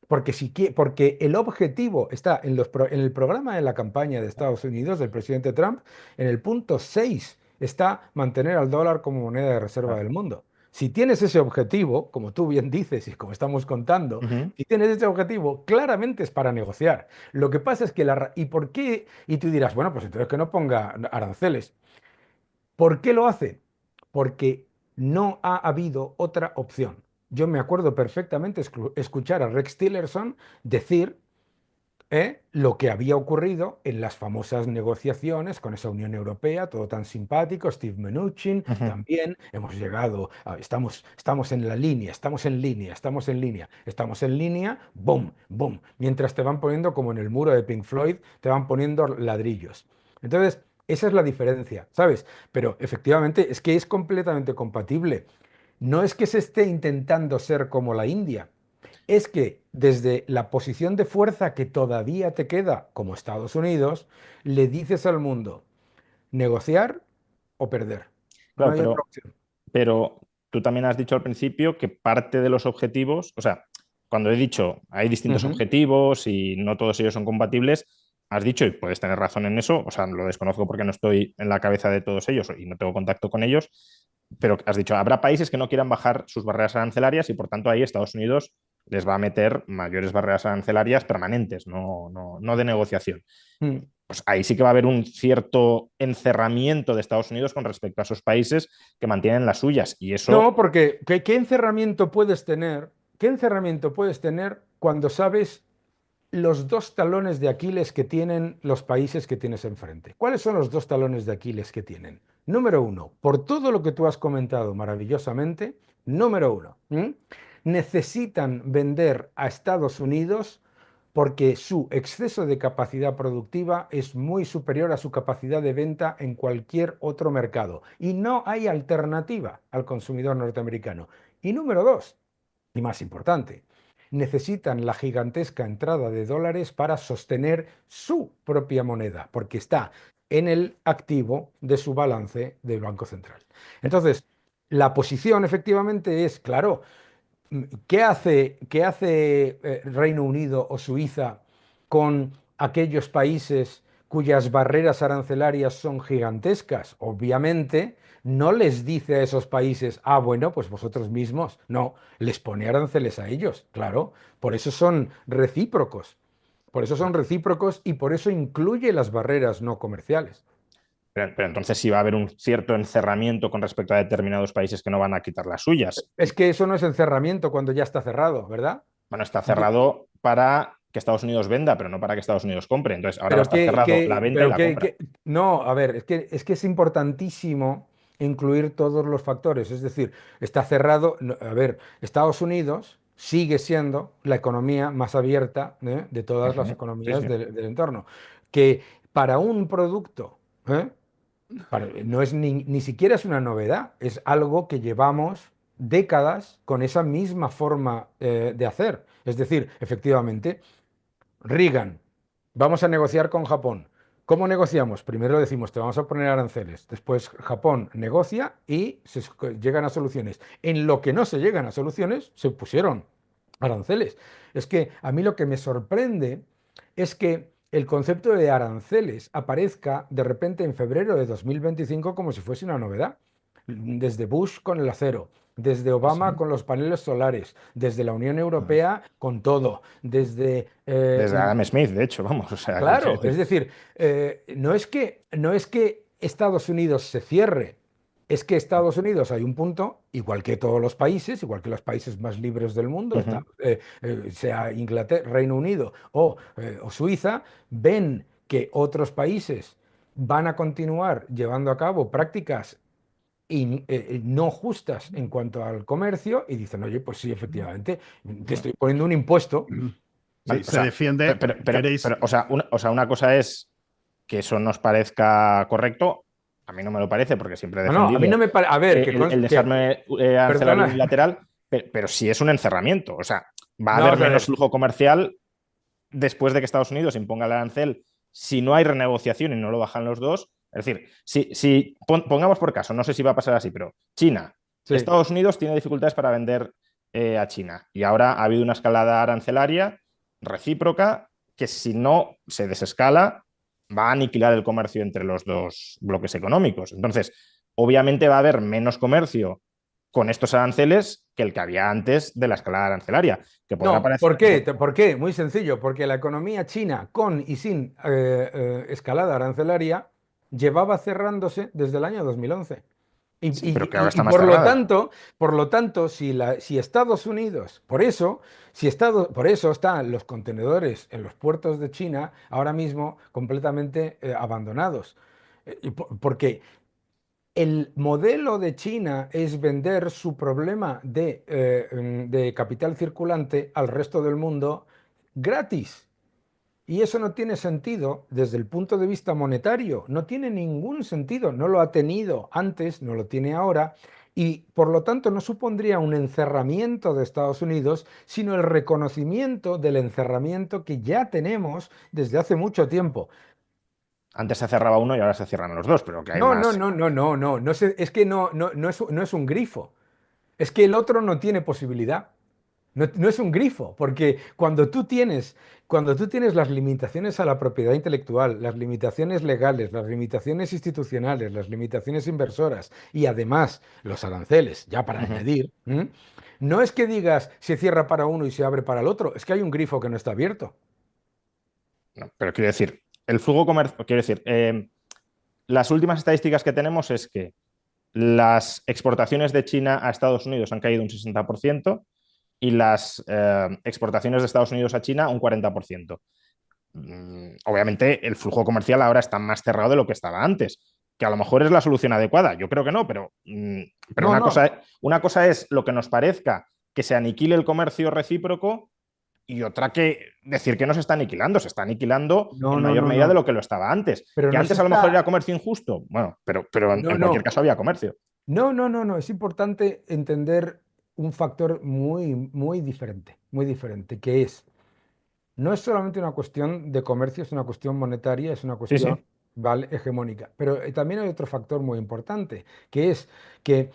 Porque el objetivo está en el programa de la campaña de Estados Unidos, del presidente Trump, en el punto 6 está mantener al dólar como moneda de reserva Claro. del mundo. Si tienes ese objetivo, como tú bien dices y como estamos contando, Ujú. si tienes ese objetivo, claramente es para negociar. Lo que pasa es que ¿y por qué? Y tú dirás, bueno, pues entonces que no ponga aranceles. ¿Por qué lo hace? Porque no ha habido otra opción. Yo me acuerdo perfectamente escuchar a Rex Tillerson decir lo que había ocurrido en las famosas negociaciones con esa Unión Europea, todo tan simpático, Steve Mnuchin, Ujú. también hemos llegado, estamos en la línea, estamos en línea, estamos en línea, estamos en línea, boom, boom, mientras te van poniendo como en el muro de Pink Floyd, te van poniendo ladrillos. Entonces, esa es la diferencia, ¿sabes? Pero efectivamente es que es completamente compatible. No es que se esté intentando ser como la India, es que desde la posición de fuerza que todavía te queda como Estados Unidos, le dices al mundo, negociar o perder. No Claro, hay otra opción. pero tú también has dicho al principio que parte de los objetivos, o sea, cuando he dicho hay distintos Ujú. objetivos y no todos ellos son compatibles, has dicho, y puedes tener razón en eso, o sea, lo desconozco porque no estoy en la cabeza de todos ellos y no tengo contacto con ellos, pero has dicho, habrá países que no quieran bajar sus barreras arancelarias y por tanto ahí Estados Unidos les va a meter mayores barreras arancelarias permanentes, no de negociación. Mm. Pues ahí sí que va a haber un cierto encerramiento de Estados Unidos con respecto a esos países que mantienen las suyas. Y eso, No, porque ¿qué encerramiento puedes tener? ¿Qué encerramiento puedes tener cuando sabes los dos talones de Aquiles que tienen los países que tienes enfrente? ¿Cuáles son los dos talones de Aquiles que tienen? Número uno, por todo lo que tú has comentado maravillosamente, número uno, necesitan vender a Estados Unidos porque su exceso de capacidad productiva es muy superior a su capacidad de venta en cualquier otro mercado. Y no hay alternativa al consumidor norteamericano. Y número dos, y más importante, necesitan la gigantesca entrada de dólares para sostener su propia moneda, porque está en el activo de su balance del Banco Central. Entonces, la posición efectivamente es, claro, ¿qué hace Reino Unido o Suiza con aquellos países cuyas barreras arancelarias son gigantescas? Obviamente, no les dice a esos países, ah, bueno, pues vosotros mismos. No, les pone aranceles a ellos, claro. Por eso son recíprocos. Por eso son recíprocos y por eso incluye las barreras no comerciales. pero entonces sí va a haber un cierto encerramiento con respecto a determinados países que no van a quitar las suyas. Es que eso no es encerramiento cuando ya está cerrado, ¿verdad? Bueno, está cerrado para que Estados Unidos venda, pero no para que Estados Unidos compre. Entonces ahora va a Pero estar cerrado la venta y la compra. no, a ver, es que es importantísimo incluir todos los factores. Es decir, está cerrado. A ver, Estados Unidos sigue siendo la economía más abierta, de todas las Ujú. Sí, economías sí. del entorno. Que para un producto, no es ni siquiera es una novedad, es algo que llevamos décadas con esa misma forma de hacer. Es decir, efectivamente. Reagan, vamos a negociar con Japón. ¿Cómo negociamos? Primero decimos, te vamos a poner aranceles. Después Japón negocia y llegan a soluciones. En lo que no se llegan a soluciones, se pusieron aranceles. Es que a mí lo que me sorprende es que el concepto de aranceles aparezca de repente en febrero de 2025 como si fuese una novedad. Desde Bush con el acero, desde Sí, Obama sí. con los paneles solares, desde la Unión Europea con todo, desde Desde Adam Smith, de hecho, vamos. O sea, quiero claro, es decir. decir, no es que Estados Unidos se cierre, es que Estados Unidos hay un punto, igual que todos los países, igual que los países más libres del mundo, Ujú. sea Inglaterra, Reino Unido o Suiza, ven que otros países van a continuar llevando a cabo prácticas no justas en cuanto al comercio y dicen, oye, pues sí, efectivamente, te estoy poniendo un impuesto. Sí, Vale, o se sea, defiende. ¿Queréis? o sea, una cosa es que eso nos parezca correcto. A mí no me lo parece porque siempre he No, no, a mí no defendido me parece. A ver, el desarme arancelario perdona. unilateral, pero sí es un encerramiento. O sea, va a No, haber vamos a menos ver. flujo comercial después de que Estados Unidos imponga el arancel si no hay renegociación y no lo bajan los dos. Es decir, pongamos por caso, no sé si va a pasar así, pero China, Sí, Estados Unidos tiene dificultades para vender a China. Y ahora ha habido una escalada arancelaria recíproca que si no se desescala va a aniquilar el comercio entre los dos bloques económicos. Entonces, obviamente va a haber menos comercio con estos aranceles que el que había antes de la escalada arancelaria, que podrá No, parecer... ¿por qué? ¿Por qué? Muy sencillo, porque la economía china, con y sin escalada arancelaria, llevaba cerrándose desde el año 2011. Y, Sí, pero que ahora y está más cerrada. por lo tanto, si Estados Unidos, por eso están los contenedores en los puertos de China ahora mismo completamente abandonados. Porque el modelo de China es vender su problema de capital circulante al resto del mundo gratis. Y eso no tiene sentido desde el punto de vista monetario. No tiene ningún sentido. No lo ha tenido antes, no lo tiene ahora. Y por lo tanto no supondría un encerramiento de Estados Unidos, sino el reconocimiento del encerramiento que ya tenemos desde hace mucho tiempo. Antes se cerraba uno y ahora se cierran los dos, pero que hay No, no, más. no, no, no, no. Es que no es un grifo. Es que el otro no tiene posibilidad. No es un grifo, porque cuando tú tienes las limitaciones a la propiedad intelectual, las limitaciones legales, las limitaciones institucionales, las limitaciones inversoras y además los aranceles, ya para Ujú. añadir, no es que digas se cierra para uno y se abre para el otro, es que hay un grifo que no está abierto. No, pero quiero decir, el flujo comercial, quiero decir, las últimas estadísticas que tenemos es que las exportaciones de China a Estados Unidos han caído un 60% y las exportaciones de Estados Unidos a China un 40%. Obviamente el flujo comercial ahora está más cerrado de lo que estaba antes, que a lo mejor es la solución adecuada. Yo creo que no, pero No, no, una cosa es lo que nos parezca que se aniquile el comercio recíproco y otra que decir que no se está aniquilando no, en no, mayor no, medida de no. lo que lo estaba antes. Pero Que no se antes a lo mejor era está. comercio injusto, bueno, pero No, en cualquier no. caso había comercio. No, no, no, no. Es importante entender un factor muy diferente, que es. No es solamente una cuestión de comercio, es una cuestión monetaria, es una Sí, cuestión, sí. ¿vale?, hegemónica. Pero también hay otro factor muy importante, que es que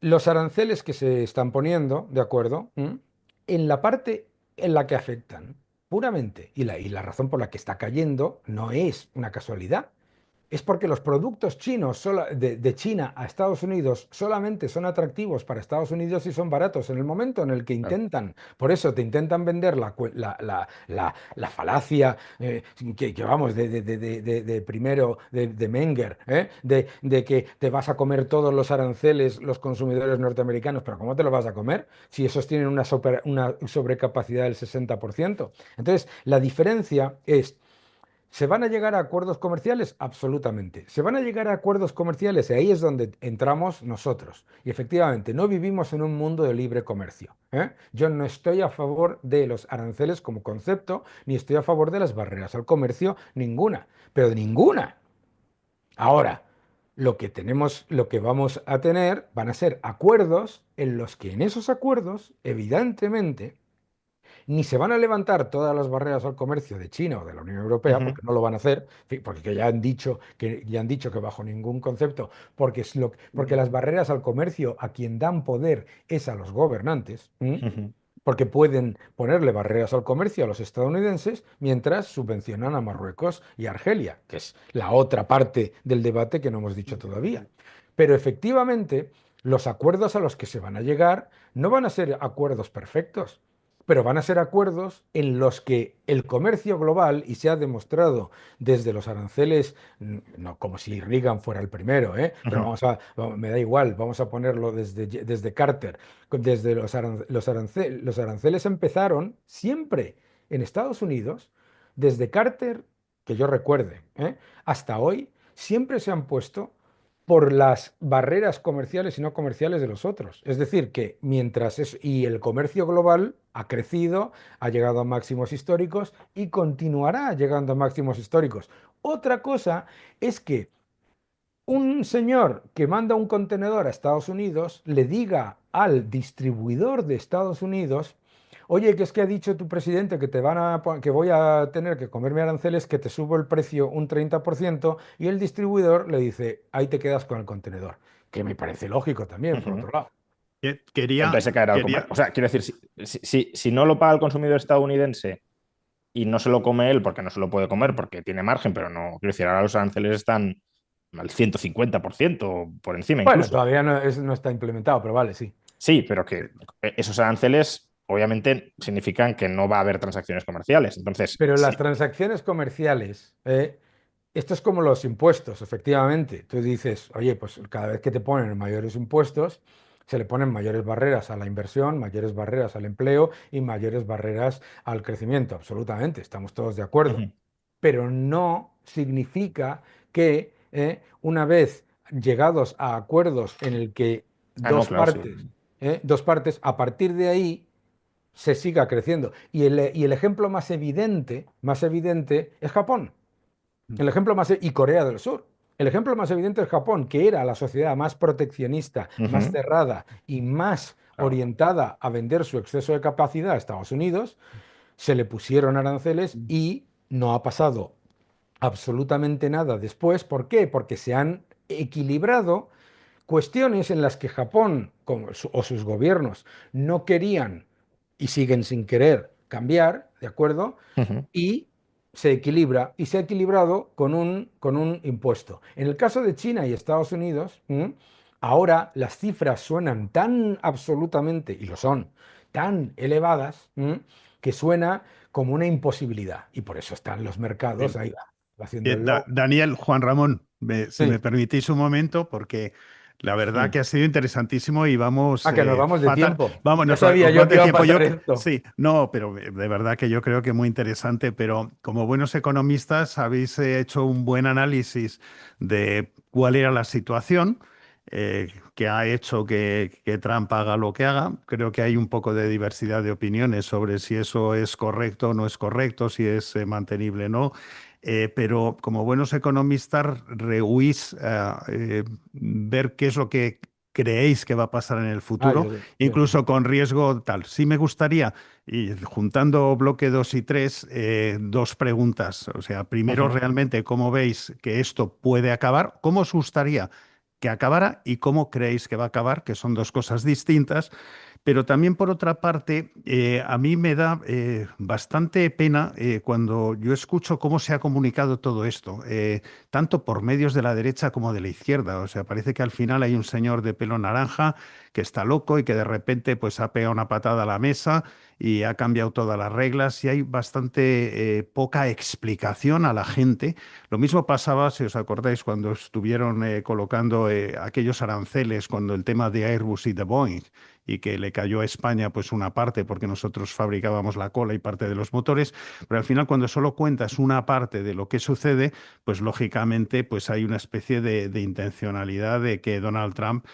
los aranceles que se están poniendo, ¿de acuerdo? En la parte en la que afectan puramente, y la razón por la que está cayendo no es una casualidad, es porque los productos chinos de China a Estados Unidos solamente son atractivos para Estados Unidos y son baratos en el momento en el que Claro. intentan, por eso te intentan vender la falacia que vamos de primero de Menger, de que te vas a comer todos los aranceles los consumidores norteamericanos, pero ¿cómo te lo vas a comer si esos tienen una sobrecapacidad del 60%? Entonces, la diferencia es. ¿Se van a llegar a acuerdos comerciales? Absolutamente. ¿Se van a llegar a acuerdos comerciales? Y ahí es donde entramos nosotros. Y efectivamente, no vivimos en un mundo de libre comercio, ¿eh? Yo no estoy a favor de los aranceles como concepto, ni estoy a favor de las barreras al comercio, ninguna, pero ninguna. Ahora, lo que vamos a tener van a ser acuerdos en los que en esos acuerdos, evidentemente, ni se van a levantar todas las barreras al comercio de China o de la Unión Europea, Ujú, porque no lo van a hacer, porque ya han dicho que bajo ningún concepto, porque las barreras al comercio a quien dan poder es a los gobernantes, ¿m? ujú, Porque pueden ponerle barreras al comercio a los estadounidenses mientras subvencionan a Marruecos y a Argelia, que es la otra parte del debate que no hemos dicho todavía. Pero efectivamente, los acuerdos a los que se van a llegar no van a ser acuerdos perfectos, pero van a ser acuerdos en los que el comercio global, y se ha demostrado desde los aranceles, no como si Reagan fuera el primero, pero ujú. me da igual, vamos a ponerlo desde Carter, desde los aranceles empezaron siempre en Estados Unidos, desde Carter, que yo recuerde, hasta hoy, siempre se han puesto por las barreras comerciales y no comerciales de los otros. Es decir, que y el comercio global ha crecido, ha llegado a máximos históricos y continuará llegando a máximos históricos. Otra cosa es que un señor que manda un contenedor a Estados Unidos le diga al distribuidor de Estados Unidos: oye, que es que ha dicho tu presidente que que voy a tener que comerme aranceles, que te subo el precio un 30%, y el distribuidor le dice: ahí te quedas con el contenedor, que me parece lógico también, por Ujú. otro lado. entonces se caerá el comercio. O sea, quiero decir, si no lo paga el consumidor estadounidense y no se lo come él porque no se lo puede comer, porque tiene margen, pero no, quiero decir, ahora los aranceles están al 150% por encima Bueno, incluso. todavía no está implementado, pero vale, sí. Sí, pero que esos aranceles obviamente significan que no va a haber transacciones comerciales. Entonces, Pero sí. las transacciones comerciales, esto es como los impuestos, efectivamente. Tú dices, oye, pues cada vez que te ponen mayores impuestos, se le ponen mayores barreras a la inversión, mayores barreras al empleo y mayores barreras al crecimiento. Absolutamente, estamos todos de acuerdo. Ujú. Pero no significa que una vez llegados a acuerdos en el que Ah, no, claro, sí. dos partes, a partir de ahí se siga creciendo. Y el ejemplo más evidente es Japón. El ejemplo y Corea del Sur. El ejemplo más evidente es Japón, que era la sociedad más proteccionista, más Ujú. cerrada y más Claro. orientada a vender su exceso de capacidad a Estados Unidos. Se le pusieron aranceles y no ha pasado absolutamente nada después. ¿Por qué? Porque se han equilibrado cuestiones en las que Japón o sus gobiernos no querían y siguen sin querer cambiar, ¿de acuerdo? Ujú. Y se equilibra y se ha equilibrado con un impuesto. En el caso de China y Estados Unidos, ahora las cifras suenan tan absolutamente, y lo son, tan elevadas, que suena como una imposibilidad. Y por eso están los mercados Bien. ahí haciendo el Daniel, Juan Ramón, si me Sí. permitís un momento, porque la verdad Mm. que ha sido interesantísimo y vamos Que nos vamos de fatal. tiempo. Vamos, No sabía nos yo vamos que de iba a tiempo. pasar esto. Sí, no, pero de verdad que yo creo que muy interesante, pero como buenos economistas habéis hecho un buen análisis de cuál era la situación. Que ha hecho que Trump haga lo que haga. Creo que hay un poco de diversidad de opiniones sobre si eso es correcto o no es correcto, si es mantenible o no. Pero como buenos economistas rehuís ver qué es lo que creéis que va a pasar en el futuro, Yo sí. incluso con riesgo tal. Sí me gustaría, y juntando bloque 2 y 3, dos preguntas. O sea, primero, Ujú. realmente, ¿cómo veis que esto puede acabar? ¿Cómo os gustaría que acabara y cómo creéis que va a acabar? Que son dos cosas distintas. Pero también, por otra parte, a mí me da bastante pena cuando yo escucho cómo se ha comunicado todo esto, tanto por medios de la derecha como de la izquierda. O sea, parece que al final hay un señor de pelo naranja que está loco y que de repente pues, ha pegado una patada a la mesa y ha cambiado todas las reglas y hay bastante poca explicación a la gente. Lo mismo pasaba, si os acordáis, cuando estuvieron colocando aquellos aranceles, cuando el tema de Airbus y de Boeing, y que le cayó a España pues una parte porque nosotros fabricábamos la cola y parte de los motores, pero al final cuando solo cuentas una parte de lo que sucede, pues lógicamente pues hay una especie de intencionalidad de que Donald Trump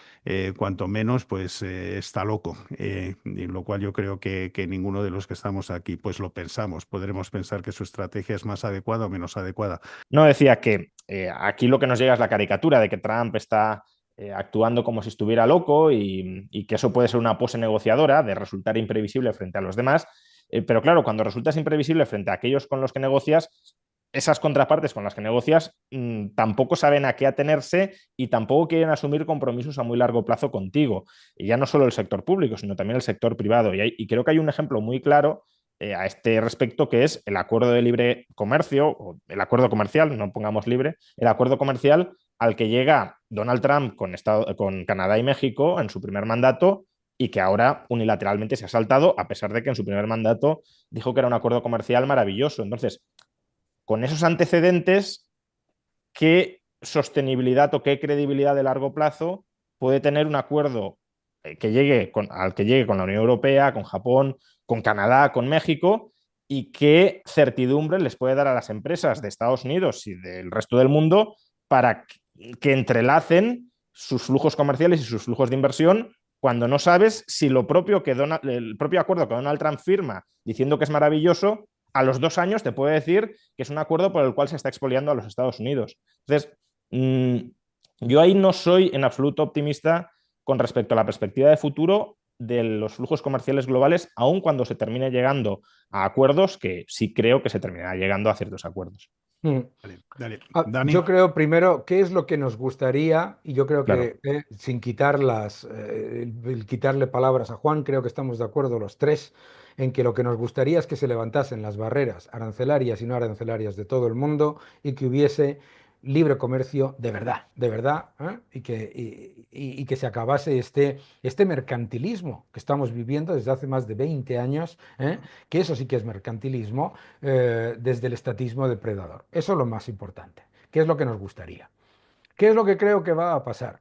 cuanto menos pues está loco, y lo cual yo creo que ninguno de los que estamos aquí pues lo pensamos. Podremos pensar que su estrategia es más adecuada o menos adecuada. No, decía que aquí lo que nos llega es la caricatura de que Trump está actuando como si estuviera loco y que eso puede ser una pose negociadora de resultar imprevisible frente a los demás. Pero claro, cuando resultas imprevisible frente a aquellos con los que negocias, esas contrapartes con las que negocias tampoco saben a qué atenerse y tampoco quieren asumir compromisos a muy largo plazo contigo. Y ya no solo el sector público, sino también el sector privado. Y creo que hay un ejemplo muy claro a este respecto, que es el acuerdo de libre comercio, o el acuerdo comercial, no pongamos libre, el acuerdo comercial al que llega Donald Trump con Canadá y México en su primer mandato y que ahora unilateralmente se ha saltado, a pesar de que en su primer mandato dijo que era un acuerdo comercial maravilloso. Entonces, con esos antecedentes, ¿qué sostenibilidad o qué credibilidad de largo plazo puede tener un acuerdo al que llegue con la Unión Europea, con Japón, con Canadá, con México, y qué certidumbre les puede dar a las empresas de Estados Unidos y del resto del mundo para que entrelacen sus flujos comerciales y sus flujos de inversión cuando no sabes si el propio acuerdo que Donald Trump firma diciendo que es maravilloso, a los 2 años te puede decir que es un acuerdo por el cual se está expoliando a los Estados Unidos. Entonces, yo ahí no soy en absoluto optimista con respecto a la perspectiva de futuro de los flujos comerciales globales, aun cuando se termine llegando a acuerdos, que sí creo que se terminará llegando a ciertos acuerdos. Mm. Dale, dale. Yo Dani. creo primero qué es lo que nos gustaría, y yo creo Claro. que sin quitar el quitarle palabras a Juan, creo que estamos de acuerdo los tres en que lo que nos gustaría es que se levantasen las barreras arancelarias y no arancelarias de todo el mundo y que hubiese libre comercio de verdad, ¿eh? Y que se acabase este mercantilismo que estamos viviendo desde hace más de 20 años, ¿eh? Que eso sí que es mercantilismo, desde el estatismo depredador. Eso es lo más importante. ¿Qué es lo que nos gustaría? ¿Qué es lo que creo que va a pasar?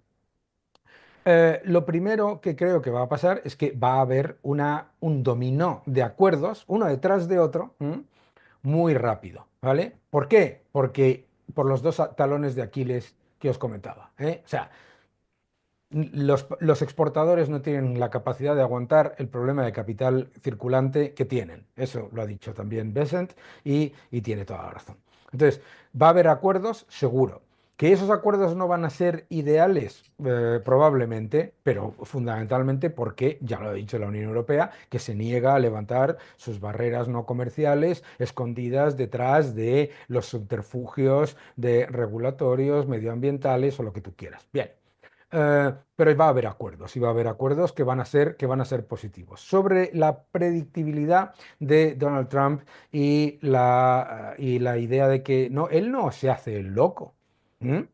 Lo primero que creo que va a pasar es que va a haber un dominó de acuerdos, uno detrás de otro, muy rápido, ¿vale? ¿Por qué? Porque por los dos talones de Aquiles que os comentaba, ¿eh? O sea, los exportadores no tienen la capacidad de aguantar el problema de capital circulante que tienen. Eso lo ha dicho también Besant y tiene toda la razón. Entonces, va a haber acuerdos, seguro. Que esos acuerdos no van a ser ideales, probablemente, pero fundamentalmente porque, ya lo ha dicho la Unión Europea, que se niega a levantar sus barreras no comerciales escondidas detrás de los subterfugios de regulatorios, medioambientales o lo que tú quieras. Bien. Pero va a haber acuerdos y va a haber acuerdos que van a ser positivos. Sobre la predictibilidad de Donald Trump y la idea de que no, él no se hace el loco. ¿M?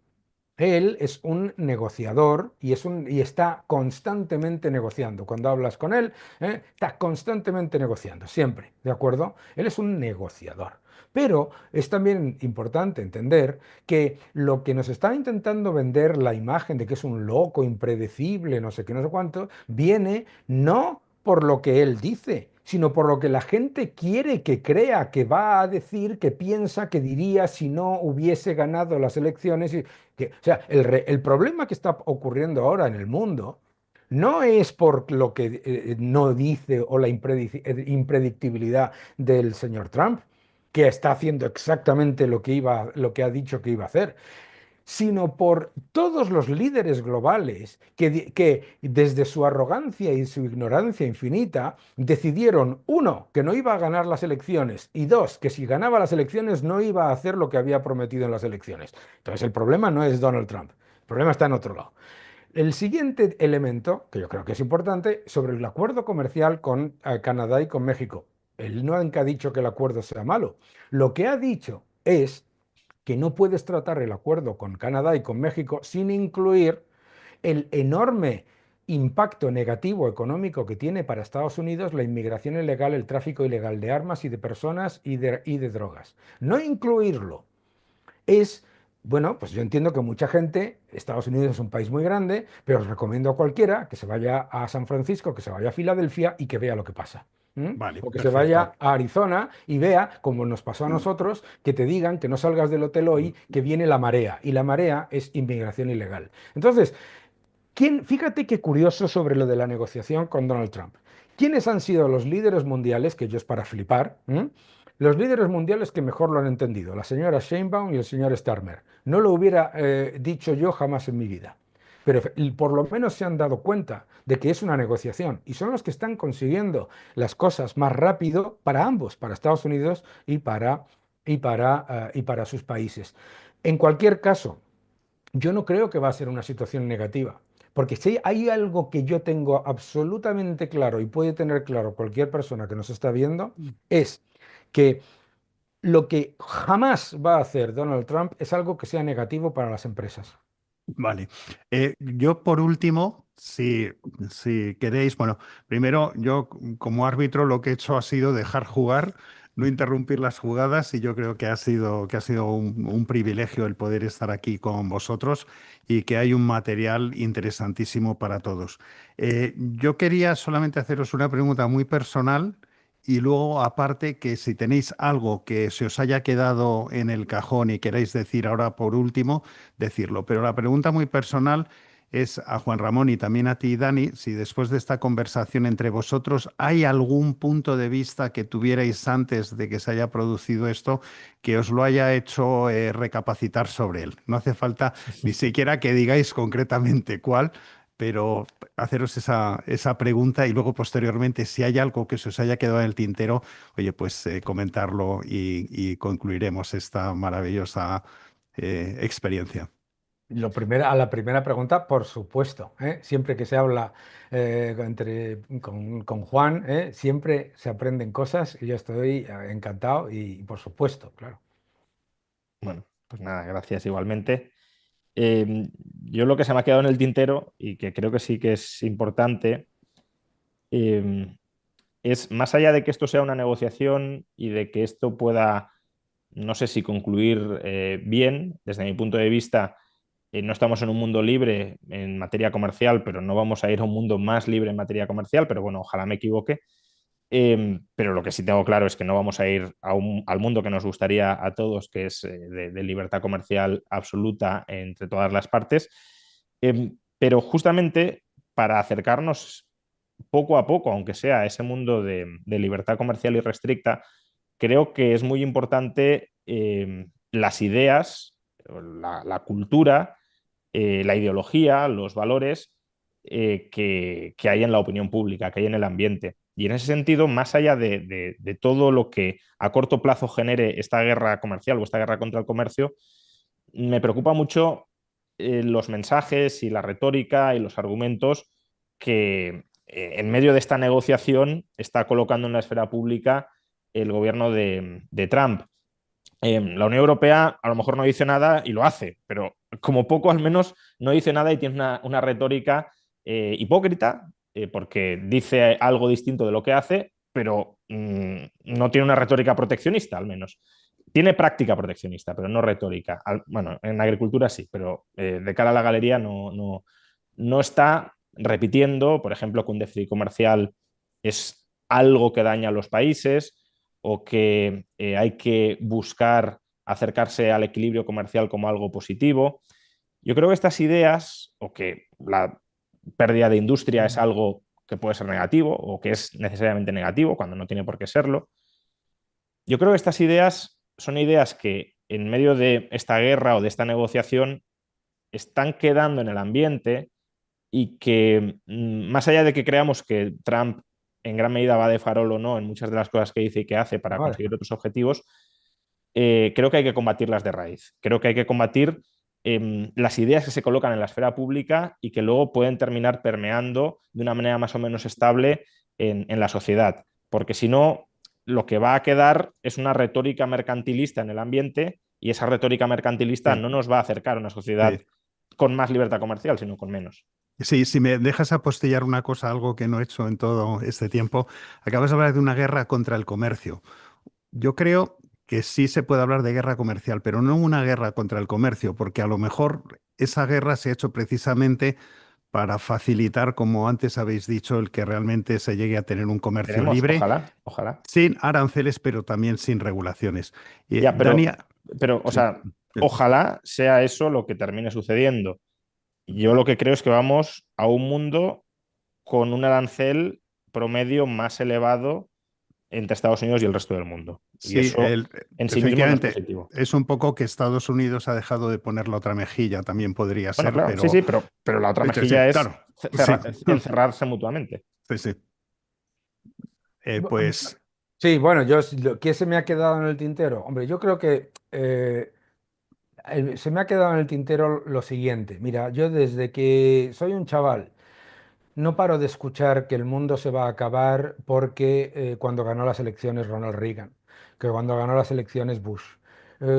Él es un negociador y está constantemente negociando. Cuando hablas con él, está constantemente negociando, siempre, ¿de acuerdo? Él es un negociador. Pero es también importante entender que lo que nos está intentando vender la imagen de que es un loco, impredecible, no sé qué, no sé cuánto, viene no por lo que él dice, sino por lo que la gente quiere que crea, que va a decir, que piensa, que diría si no hubiese ganado las elecciones. O sea, el problema que está ocurriendo ahora en el mundo no es por lo que no dice o la impredictibilidad del señor Trump, que está haciendo exactamente lo que ha dicho que iba a hacer, sino por todos los líderes globales que desde su arrogancia y su ignorancia infinita decidieron, uno, que no iba a ganar las elecciones y dos, que si ganaba las elecciones no iba a hacer lo que había prometido en las elecciones. Entonces el problema no es Donald Trump, el problema está en otro lado. El siguiente elemento, que yo creo que es importante, sobre el acuerdo comercial con Canadá y con México. Él no ha dicho que el acuerdo sea malo. Lo que ha dicho es que no puedes tratar el acuerdo con Canadá y con México sin incluir el enorme impacto negativo económico que tiene para Estados Unidos la inmigración ilegal, el tráfico ilegal de armas y de personas y de drogas. No incluirlo es, bueno, pues yo entiendo que mucha gente, Estados Unidos es un país muy grande, pero os recomiendo a cualquiera que se vaya a San Francisco, que se vaya a Filadelfia y que vea lo que pasa. Vale, O que se perfecto. vaya a Arizona y vea, como nos pasó a nosotros, que te digan que no salgas del hotel hoy, que viene la marea. Y la marea es inmigración ilegal. Entonces, fíjate qué curioso sobre lo de la negociación con Donald Trump. ¿Quiénes han sido los líderes mundiales, que yo es para flipar, los líderes mundiales que mejor lo han entendido? La señora Sheinbaum y el señor Starmer. No lo hubiera dicho yo jamás en mi vida. Pero por lo menos se han dado cuenta de que es una negociación y son los que están consiguiendo las cosas más rápido para ambos, para Estados Unidos y para sus países. En cualquier caso, yo no creo que va a ser una situación negativa, porque si hay algo que yo tengo absolutamente claro y puede tener claro cualquier persona que nos está viendo, es que lo que jamás va a hacer Donald Trump es algo que sea negativo para las empresas. Vale. Yo por último, si queréis, bueno, primero yo como árbitro lo que he hecho ha sido dejar jugar, no interrumpir las jugadas y yo creo que ha sido un privilegio el poder estar aquí con vosotros y que hay un material interesantísimo para todos. Yo quería solamente haceros una pregunta muy personal. Y luego, aparte, que si tenéis algo que se os haya quedado en el cajón y queráis decir ahora por último, decirlo. Pero la pregunta muy personal es a Juan Ramón y también a ti, Dani, si después de esta conversación entre vosotros hay algún punto de vista que tuvierais antes de que se haya producido esto que os lo haya hecho recapacitar sobre él. No hace falta ni siquiera que digáis concretamente cuál, pero haceros esa pregunta y luego posteriormente, si hay algo que se os haya quedado en el tintero, oye, pues comentarlo y concluiremos esta maravillosa experiencia. A la primera pregunta, por supuesto, ¿eh? Siempre que se habla con Juan, siempre se aprenden cosas y yo estoy encantado y por supuesto, claro. Bueno, pues nada, gracias igualmente. Yo lo que se me ha quedado en el tintero y que creo que sí que es importante eh, es más allá de que esto sea una negociación y de que esto pueda, no sé si concluir bien, desde mi punto de vista, no estamos en un mundo libre en materia comercial, pero no vamos a ir a un mundo más libre en materia comercial, pero bueno, ojalá me equivoque. Pero lo que sí tengo claro es que no vamos a ir al mundo que nos gustaría a todos, que es de libertad comercial absoluta entre todas las partes. Pero justamente para acercarnos poco a poco, aunque sea a ese mundo de libertad comercial irrestricta, creo que es muy importante las ideas, la cultura, la ideología, los valores que hay en la opinión pública, que hay en el ambiente. Y en ese sentido, más allá de todo lo que a corto plazo genere esta guerra comercial o esta guerra contra el comercio, me preocupa mucho los mensajes y la retórica y los argumentos que en medio de esta negociación está colocando en la esfera pública el gobierno de Trump. La Unión Europea a lo mejor no dice nada y lo hace, pero como poco al menos no dice nada y tiene una retórica hipócrita, porque dice algo distinto de lo que hace, pero no tiene una retórica proteccionista, al menos. Tiene práctica proteccionista, pero no retórica. Bueno, en agricultura sí, pero de cara a la galería no está repitiendo, por ejemplo, que un déficit comercial es algo que daña a los países o que hay que buscar acercarse al equilibrio comercial como algo positivo. Yo creo que estas ideas, o que la pérdida de industria es algo que puede ser negativo o que es necesariamente negativo cuando no tiene por qué serlo, yo creo que estas ideas son ideas que en medio de esta guerra o de esta negociación están quedando en el ambiente y que más allá de que creamos que Trump en gran medida va de farol o no en muchas de las cosas que dice y que hace para Vale. conseguir otros objetivos, creo que hay que combatirlas de raíz. Creo que hay que combatir las ideas que se colocan en la esfera pública y que luego pueden terminar permeando de una manera más o menos estable en la sociedad. Porque si no, lo que va a quedar es una retórica mercantilista en el ambiente y esa retórica mercantilista Sí, no nos va a acercar a una sociedad sí. con más libertad comercial, sino con menos. Sí, si me dejas apostillar una cosa, algo que no he hecho en todo este tiempo, acabas de hablar de una guerra contra el comercio. Yo creo que sí se puede hablar de guerra comercial, pero no una guerra contra el comercio, porque a lo mejor esa guerra se ha hecho precisamente para facilitar, como antes habéis dicho, el que realmente se llegue a tener un comercio Esperemos, libre, ojalá, ojalá. sin aranceles, pero también sin regulaciones. Ya, Dania, o sí, sea, ojalá sea eso lo que termine sucediendo. Yo lo que creo es que vamos a un mundo con un arancel promedio más elevado entre Estados Unidos y el resto del mundo. Y sí, eso en sí mismo no es efectivamente, positivo. es un poco que Estados Unidos ha dejado de poner la otra mejilla, también podría Bueno, ser, claro, sí, pero sí, pero la otra sí, mejilla es claro, sí, encerrarse mutuamente. sí, sí. Bu- Pues Sí, bueno, ¿qué se me ha quedado en el tintero? Hombre, yo creo que se me ha quedado en el tintero lo siguiente. Mira, yo desde que soy un chaval, no paro de escuchar que el mundo se va a acabar porque cuando ganó las elecciones Ronald Reagan, que cuando ganó las elecciones Bush.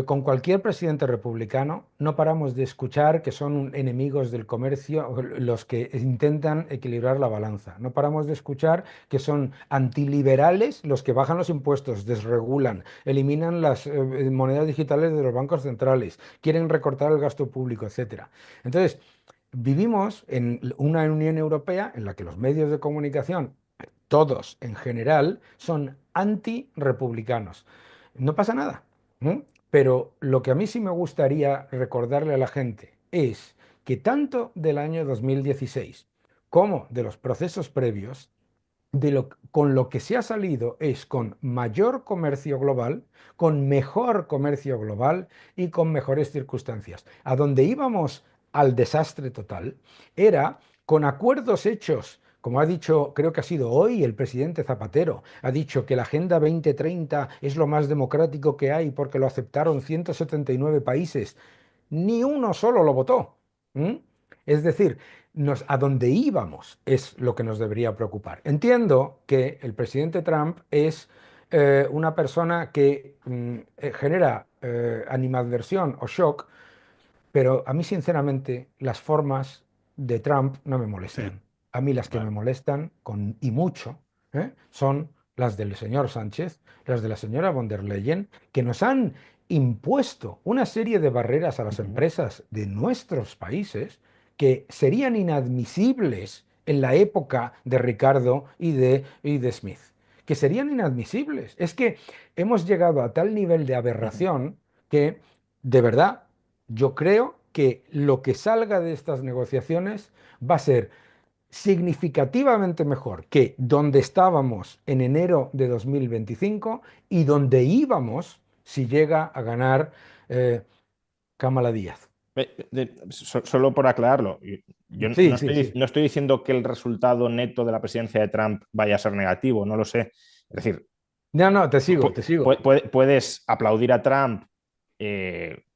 Con cualquier presidente republicano no paramos de escuchar que son enemigos del comercio los que intentan equilibrar la balanza. No paramos de escuchar que son antiliberales los que bajan los impuestos, desregulan, eliminan las monedas digitales de los bancos centrales, quieren recortar el gasto público, etcétera. Entonces, vivimos en una Unión Europea en la que los medios de comunicación, todos en general, son anti-republicanos. No pasa nada, ¿eh? Pero lo que a mí sí me gustaría recordarle a la gente es que tanto del año 2016 como de los procesos previos, con lo que se ha salido es con mayor comercio global, con mejor comercio global y con mejores circunstancias. A donde íbamos al desastre total era con acuerdos hechos, como ha dicho, creo que ha sido hoy el presidente Zapatero, ha dicho que la Agenda 2030 es lo más democrático que hay porque lo aceptaron 179 países. Ni uno solo lo votó. ¿Mm? Es decir, a dónde íbamos es lo que nos debería preocupar. Entiendo que el presidente Trump es una persona que genera animadversión o shock, pero a mí, sinceramente, las formas de Trump no me Sí, molestan. A mí las que me vale. molestan, y mucho, son las del señor Sánchez, las de la señora von der Leyen, que nos han impuesto una serie de barreras a las Ujú. empresas de nuestros países que serían inadmisibles en la época de Ricardo y de Smith. Que serían inadmisibles. Es que hemos llegado a tal nivel de Ujú. aberración que, de verdad, yo creo que lo que salga de estas negociaciones va a ser significativamente mejor que donde estábamos en enero de 2025 y donde íbamos si llega a ganar eh, Kamala Díaz. Solo por aclararlo, yo Sí, sí, sí. no estoy diciendo que el resultado neto de la presidencia de Trump vaya a ser negativo, no lo sé. Es decir, No, no, te sigo, te sigo. puedes aplaudir a Trump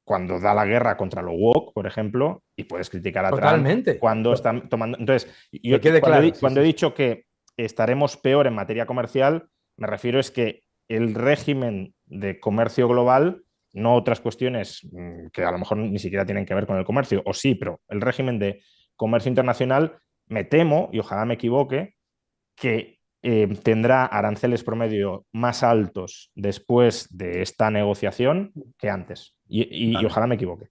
cuando da la guerra contra lo woke, por ejemplo, y puedes criticar a Trump Totalmente. cuando están tomando. Entonces, Que quede claro, sí, cuando sí, he sí. dicho que estaremos peor en materia comercial, me refiero es que el régimen de comercio global, no otras cuestiones que a lo mejor ni siquiera tienen que ver con el comercio, o sí, pero el régimen de comercio internacional, me temo, y ojalá me equivoque, que tendrá aranceles promedio más altos después de esta negociación que antes. Y Vale. ojalá me equivoque.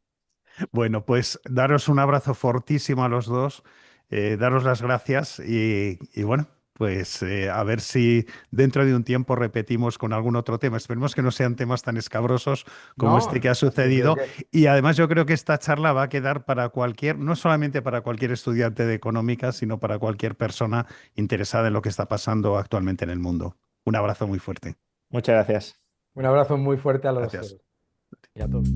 Bueno, pues daros un abrazo fortísimo a los dos, daros las gracias y bueno, pues a ver si dentro de un tiempo repetimos con algún otro tema. Esperemos que no sean temas tan escabrosos como este No, que ha yo creo sucedido. que Y además yo creo que esta charla va a quedar para cualquier, no solamente para cualquier estudiante de económica, sino para cualquier persona interesada en lo que está pasando actualmente en el mundo. Un abrazo muy fuerte. Muchas gracias. un abrazo muy fuerte a los Gracias. dos y a todos.